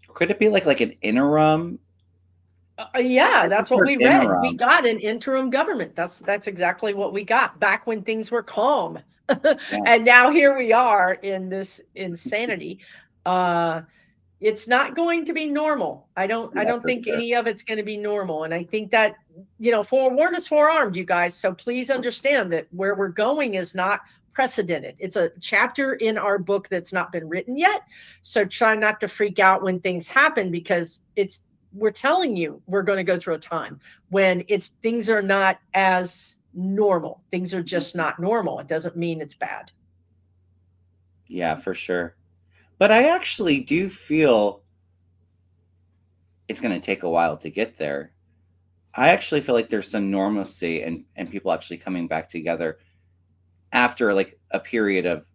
Speaker 1: Could it be like an interim?
Speaker 2: yeah,
Speaker 1: I just
Speaker 2: that's what
Speaker 1: heard
Speaker 2: we read. We
Speaker 1: interim.
Speaker 2: got an interim government. That's exactly what we got back when things were calm.
Speaker 1: Yeah.
Speaker 2: And now here we are in this insanity. Uh, it's not going to be normal. I
Speaker 1: Yeah,
Speaker 2: don't
Speaker 1: for
Speaker 2: think
Speaker 1: sure.
Speaker 2: any of it's going to be normal. And I think that, forewarned is forearmed, you guys. So please understand that where we're going is not precedented. It's a chapter in our book that's not been written yet. So try not to freak out when things happen, because we're telling you we're going to go through a time when it's things are not as normal. Things are just not normal. It doesn't mean it's bad.
Speaker 1: Yeah, for sure. But I actually do feel it's going to take a while to get there. I actually feel like there's some normalcy and people actually coming back together after like a period of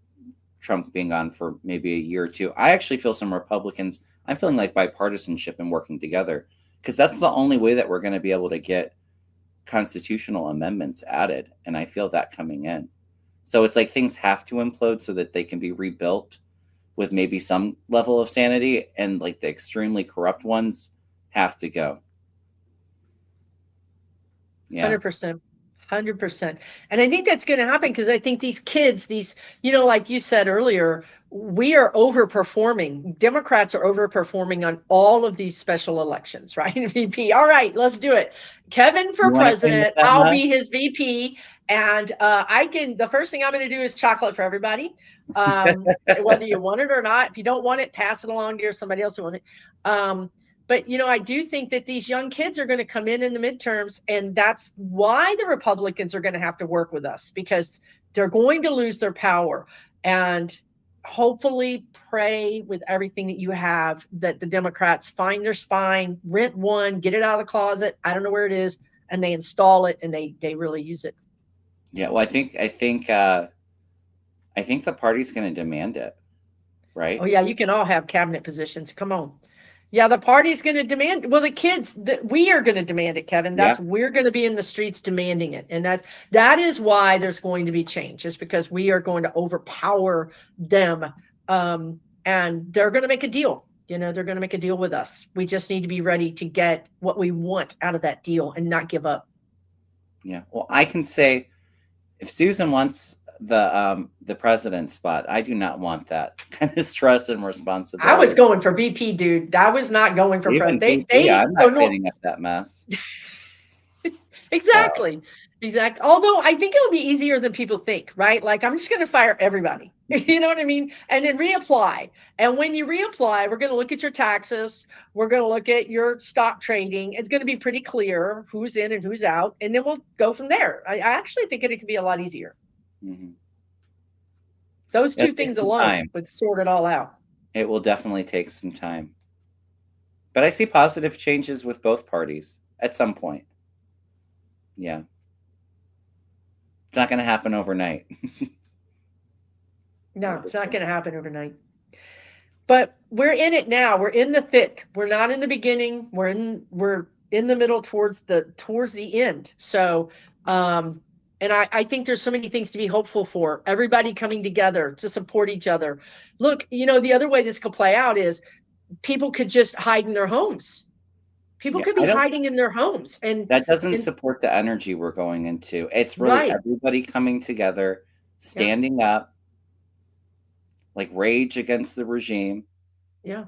Speaker 1: Trump being on for maybe a year or two. I actually feel some Republicans, I'm feeling like bipartisanship and working together, because that's the only way that we're going to be able to get constitutional amendments added. And I feel that coming in. So it's like things have to implode so that they can be rebuilt with maybe some level of sanity, and like the extremely corrupt ones have to go. Yeah.
Speaker 2: 100%. 100%. And I think that's going to happen because I think these kids, like you said earlier, we are overperforming. Democrats are overperforming on all of these special elections, right? VP. All right, let's do it. Kevin for
Speaker 1: You want to clean up
Speaker 2: president.
Speaker 1: that
Speaker 2: I'll
Speaker 1: mess?
Speaker 2: be his VP. And the first thing I'm going to do is chocolate for everybody. Whether you want it or not. If you don't want it, pass it along to somebody else who wants it. But I do think that these young kids are going to come in the midterms, and that's why the Republicans are going to have to work with us, because they're going to lose their power. And hopefully pray with everything that you have that the Democrats find their spine, rent one, get it out of the closet. I don't know where it is, and they install it and they really use it.
Speaker 1: Yeah. Well, I think the party's going to demand it,
Speaker 2: Oh
Speaker 1: right?
Speaker 2: yeah, you can all have cabinet positions. Come on. Yeah, the party's going to demand. Well, the kids, we are going to demand it, Kevin.
Speaker 1: Yeah.
Speaker 2: We're going to be in the streets demanding it, and that is why there's going to be change, just because we are going to overpower them, and they're going to make a deal. They're going to make a deal with us. We just need to be ready to get what we want out of that deal and not give up.
Speaker 1: Yeah. Well, I can say if Susan wants the president spot, I do not want that kind of stress and
Speaker 2: I was
Speaker 1: responsibility.
Speaker 2: going for VP, dude. I was not going for
Speaker 1: Even
Speaker 2: president.
Speaker 1: VP, I'm
Speaker 2: Oh
Speaker 1: not
Speaker 2: no.
Speaker 1: cleaning up that mess. So
Speaker 2: Exactly. Exactly. Although I think it'll be easier than people think, right? Like I'm just going to fire everybody. You know what I mean? And then reapply. And when you reapply, we're going to look at your taxes. We're going to look at your stock trading. It's going to be pretty clear who's in and who's out. And then we'll go from there. I actually think it could be a lot easier.
Speaker 1: mhm.
Speaker 2: Those
Speaker 1: It'll
Speaker 2: two
Speaker 1: take
Speaker 2: things
Speaker 1: some
Speaker 2: alone
Speaker 1: time.
Speaker 2: would sort it all out.
Speaker 1: It will definitely take some time. But I see positive changes with both parties at some point. Yeah. It's not going to happen overnight.
Speaker 2: No, it's not going to happen overnight. But we're in it now. We're in the thick. We're not in the beginning. We're in the middle, towards the end. So and I think there's so many things to be hopeful for. Everybody coming together to support each other. Look, the other way this could play out is people could just hide in their homes. People
Speaker 1: Yeah,
Speaker 2: could
Speaker 1: I
Speaker 2: be
Speaker 1: don't.
Speaker 2: hiding in their homes
Speaker 1: That doesn't
Speaker 2: and
Speaker 1: support the energy we're going into. It's really
Speaker 2: right.
Speaker 1: everybody coming together,
Speaker 2: Yeah.
Speaker 1: standing up, like rage against the regime.
Speaker 2: Yeah.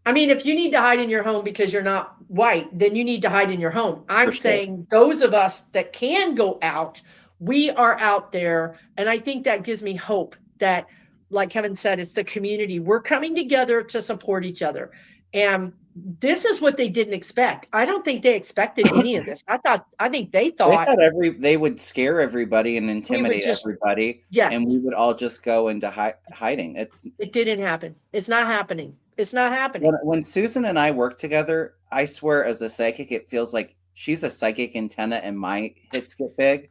Speaker 2: I mean, if you need to hide in your home because you're not white, then you need to hide in your home.
Speaker 1: For
Speaker 2: I'm
Speaker 1: sure.
Speaker 2: saying those of us that can go out, we are out there. And I think that gives me hope that, like Kevin said, it's the community. We're coming together to support each other. And this is what they didn't expect. I don't think they expected any of this. I think they
Speaker 1: They
Speaker 2: thought
Speaker 1: thought they would scare everybody and
Speaker 2: we would
Speaker 1: intimidate
Speaker 2: just,
Speaker 1: everybody,
Speaker 2: yes,
Speaker 1: and we would all just go into hiding. It's
Speaker 2: it didn't happen. It's not happening. It's not
Speaker 1: when
Speaker 2: happening.
Speaker 1: Susan and I work together, I swear as a psychic, it feels like she's a psychic antenna and my hits get big,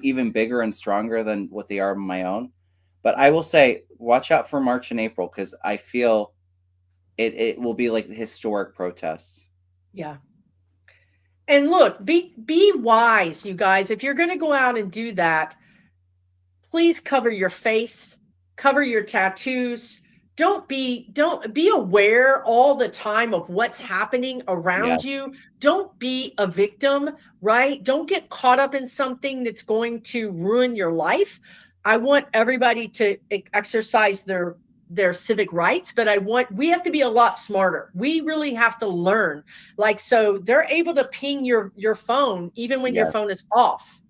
Speaker 1: even bigger and stronger than what they are on my own. But I will say, watch out for March and April because I feel it will be like historic protests.
Speaker 2: Yeah. And look, be wise, you guys. If you're going to go out and do that, please cover your face, cover your tattoos. Don't be aware all the time of what's happening
Speaker 1: Yeah,
Speaker 2: around you. Don't be a victim, right? Don't get caught up in something that's going to ruin your life. I want everybody to exercise their civic rights, but we have to be a lot smarter. We really have to learn. Like, so they're able to ping your phone even when your
Speaker 1: yeah,
Speaker 2: phone is off.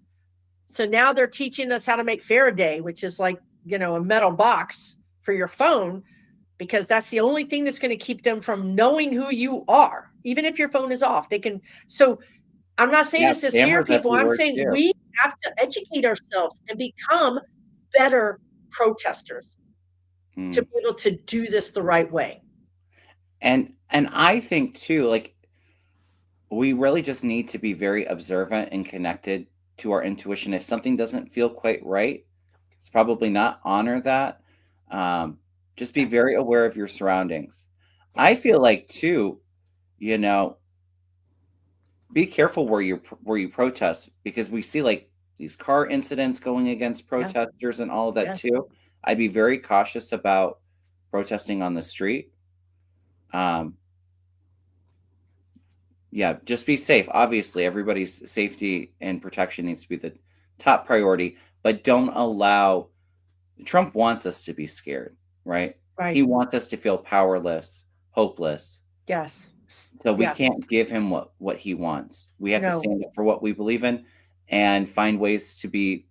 Speaker 2: So now they're teaching us how to make Faraday, which is like, a metal box for your phone, because that's the only thing that's going to keep them from knowing who you are. Even if your phone is off, they can. So I'm not saying
Speaker 1: yeah.
Speaker 2: this to scare
Speaker 1: Scammers
Speaker 2: people. I'm
Speaker 1: everywhere
Speaker 2: saying
Speaker 1: too.
Speaker 2: we have to educate ourselves and become better protesters to
Speaker 1: Mm.
Speaker 2: be able to do this the right way.
Speaker 1: And I think too, like we really just need to be very observant and connected to our intuition. If something doesn't feel quite right, it's probably not honor that. Um, just be
Speaker 2: Yeah.
Speaker 1: very aware of your surroundings. I
Speaker 2: Yes.
Speaker 1: feel like too, you know, be careful where you protest because we see like these car incidents going against
Speaker 2: Yeah.
Speaker 1: protesters and all of that
Speaker 2: Yes.
Speaker 1: too. I'd be very cautious about protesting on the street. Um, yeah, just be safe. Obviously, everybody's safety and protection needs to be the top priority, but don't allow Trump wants us to be scared, right? He
Speaker 2: Right.
Speaker 1: wants us to feel powerless, hopeless.
Speaker 2: Yes.
Speaker 1: So we
Speaker 2: Yes.
Speaker 1: can't give him what he wants. We have to
Speaker 2: No.
Speaker 1: stand up for what we believe in and find ways to be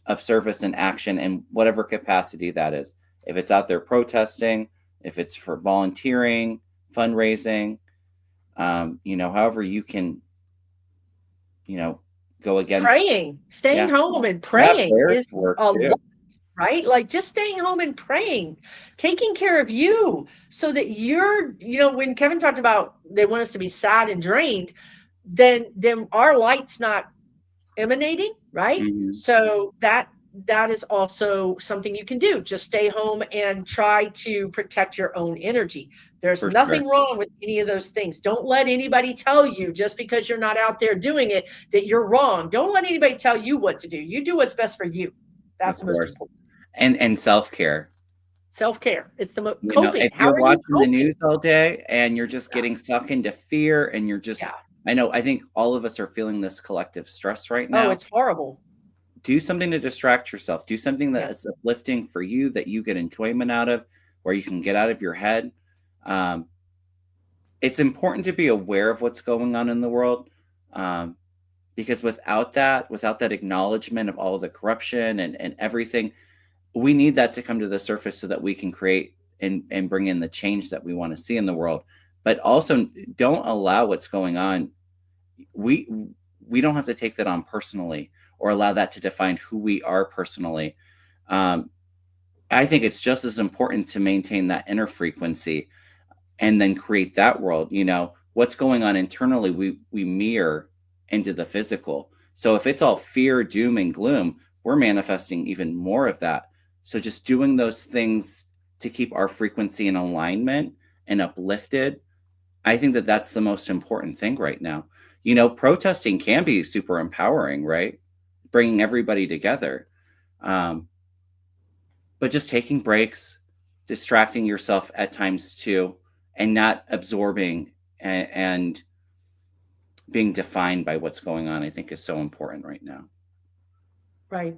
Speaker 1: of service and action in whatever capacity that is. If it's out there protesting, if it's for volunteering, fundraising, however you can, you know, go against.
Speaker 2: Praying, staying
Speaker 1: Yeah,
Speaker 2: home and
Speaker 1: yeah,
Speaker 2: praying
Speaker 1: prayers
Speaker 2: is
Speaker 1: work
Speaker 2: a
Speaker 1: too.
Speaker 2: lot, right? Like just staying home and praying, taking care of you so that when Kevin talked about they want us to be sad and drained, then our light's not emanating, right?
Speaker 1: Mhm.
Speaker 2: So that is also something you can do. Just stay home and try to protect your own energy. There's
Speaker 1: For sure.
Speaker 2: nothing wrong with any of those things. Don't let anybody tell you just because you're not out there doing it that you're wrong. Don't let anybody tell you what to do. You do what's best for you.
Speaker 1: Of
Speaker 2: That's the most
Speaker 1: course.
Speaker 2: important.
Speaker 1: And self-care.
Speaker 2: Self-care. It's the
Speaker 1: If
Speaker 2: coping. How
Speaker 1: you're
Speaker 2: are you
Speaker 1: watching the
Speaker 2: coping?
Speaker 1: news all day and you're just
Speaker 2: Yeah.
Speaker 1: getting sucked into fear and you're just
Speaker 2: Yeah.
Speaker 1: I think all of us are feeling this collective stress right
Speaker 2: Oh,
Speaker 1: now.
Speaker 2: it's horrible.
Speaker 1: Do something to distract yourself. Do something that
Speaker 2: Yeah.
Speaker 1: is uplifting for you that you get enjoyment out of, where you can get out of your head. Um, it's important to be aware of what's going on in the world. Um, because without that acknowledgement of all the corruption and everything, we need that to come to the surface so that we can create and bring in the change that we want to see in the world. But also don't allow what's going on. We we don't have to take that on personally or allow that to define who we are personally. Um, I think it's just as important to maintain that inner frequency and then create that world. What's going on internally, we mirror into the physical. So if it's all fear, doom, and gloom, we're manifesting even more of that. So just doing those things to keep our frequency in alignment and uplifted, I think that that's the most important thing right now. Protesting can be super empowering, right? Bringing everybody together. um, but just taking breaks, distracting yourself at times too, and not absorbing and being defined by what's going on, I think is so important right now.
Speaker 2: Right.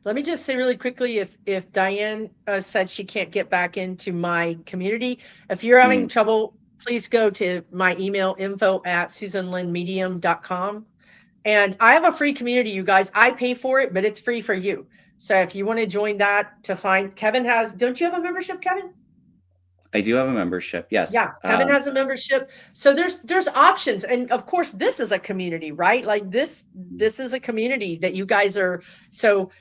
Speaker 2: Let me just say really quickly, if Diane said she can't get back into my community, if you're having
Speaker 1: Mm.
Speaker 2: trouble, please go to my email info@susanlynnmedium.com. And I have a free community, you guys. I pay for it, but it's free for you. So if you want to join that to find Kevin has, don't you have a membership, Kevin?
Speaker 1: I do have a membership. Yes.
Speaker 2: Yeah, Kevin has a membership. So there's options. And of course, this is a community, right? Like this is a community that you guys are. So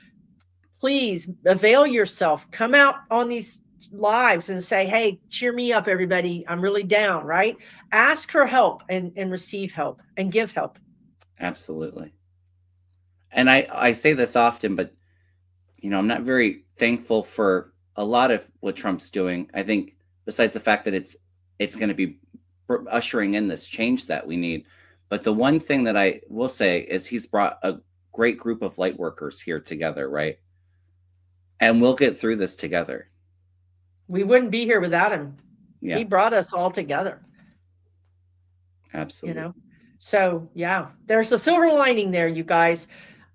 Speaker 2: please avail yourself. Come out on these lives and say, hey, cheer me up, everybody. I'm really down, right? Ask for help and receive help and give help.
Speaker 1: Absolutely. And I say this often, but I'm not very thankful for a lot of what Trump's doing. I think besides the fact that it's going to be ushering in this change that we need. But the one thing that I will say is he's brought a great group of light workers here together, right? And we'll get through this together.
Speaker 2: We wouldn't be here without him.
Speaker 1: Yeah.
Speaker 2: He brought us all together.
Speaker 1: Absolutely.
Speaker 2: So yeah, there's a silver lining there, you guys.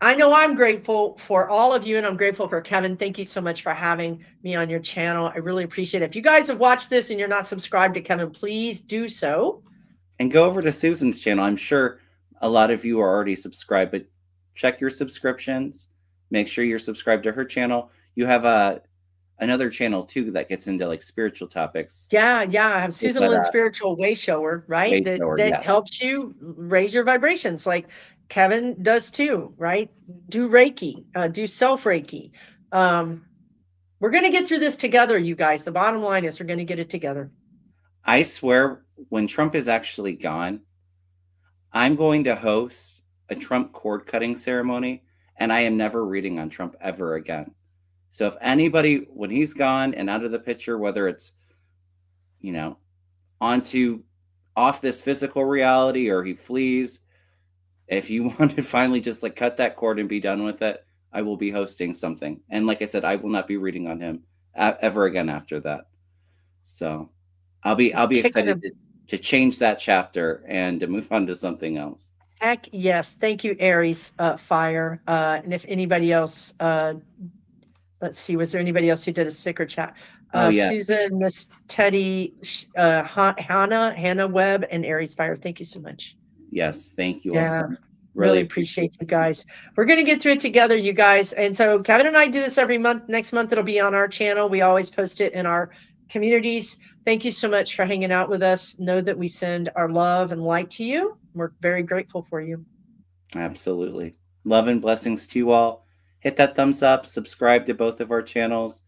Speaker 2: I know I'm grateful for all of you, and I'm grateful for Kevin. Thank you so much for having me on your channel. I really appreciate it. If you guys have watched this and you're not subscribed to Kevin, please do so.
Speaker 1: And go over to Susan's channel. I'm sure a lot of you are already subscribed, but check your subscriptions. Make sure you're subscribed to her channel. You have another channel too that gets into like spiritual topics.
Speaker 2: Yeah. I have Susan Lynn Spiritual Way Shower, right? That helps you raise your vibrations, like Kevin does too, right? Do Reiki, do self Reiki. We're going to get through this together, you guys. The bottom line is we're going to get it together.
Speaker 1: I swear, when Trump is actually gone, I'm going to host a Trump cord cutting ceremony, and I am never reading on Trump ever again. So if anybody, when he's gone and out of the picture, whether it's, off this physical reality or he flees, if you want to finally just like cut that cord and be done with it, I will be hosting something. And like I said, I will not be reading on him ever again after that. So I'll be excited to change that chapter and to move on to something else.
Speaker 2: Heck yes. Thank you, Aries Fire. And if anybody else, let's see, was there anybody else who did a sticker chat?
Speaker 1: Yeah.
Speaker 2: Susan, Miss Teddy, Hannah Webb, and Aries Fire. Thank you so much.
Speaker 1: Yes, thank you.
Speaker 2: Yeah, also. Really appreciate you guys. We're going to get through it together, you guys. And so Kevin and I do this every month. Next month, it'll be on our channel. We always post it in our communities. Thank you so much for hanging out with us. Know that we send our love and light to you. We're very grateful for you.
Speaker 1: Absolutely. Love and blessings to you all. Hit that thumbs up, subscribe to both of our channels.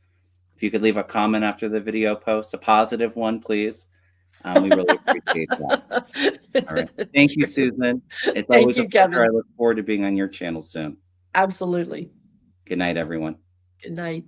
Speaker 1: If you could leave a comment after the video post, a positive one, please. We really appreciate that. All right. Thank you, Susan. It's always a pleasure. I look forward to being on your channel soon.
Speaker 2: Absolutely.
Speaker 1: Good night, everyone.
Speaker 2: Good night.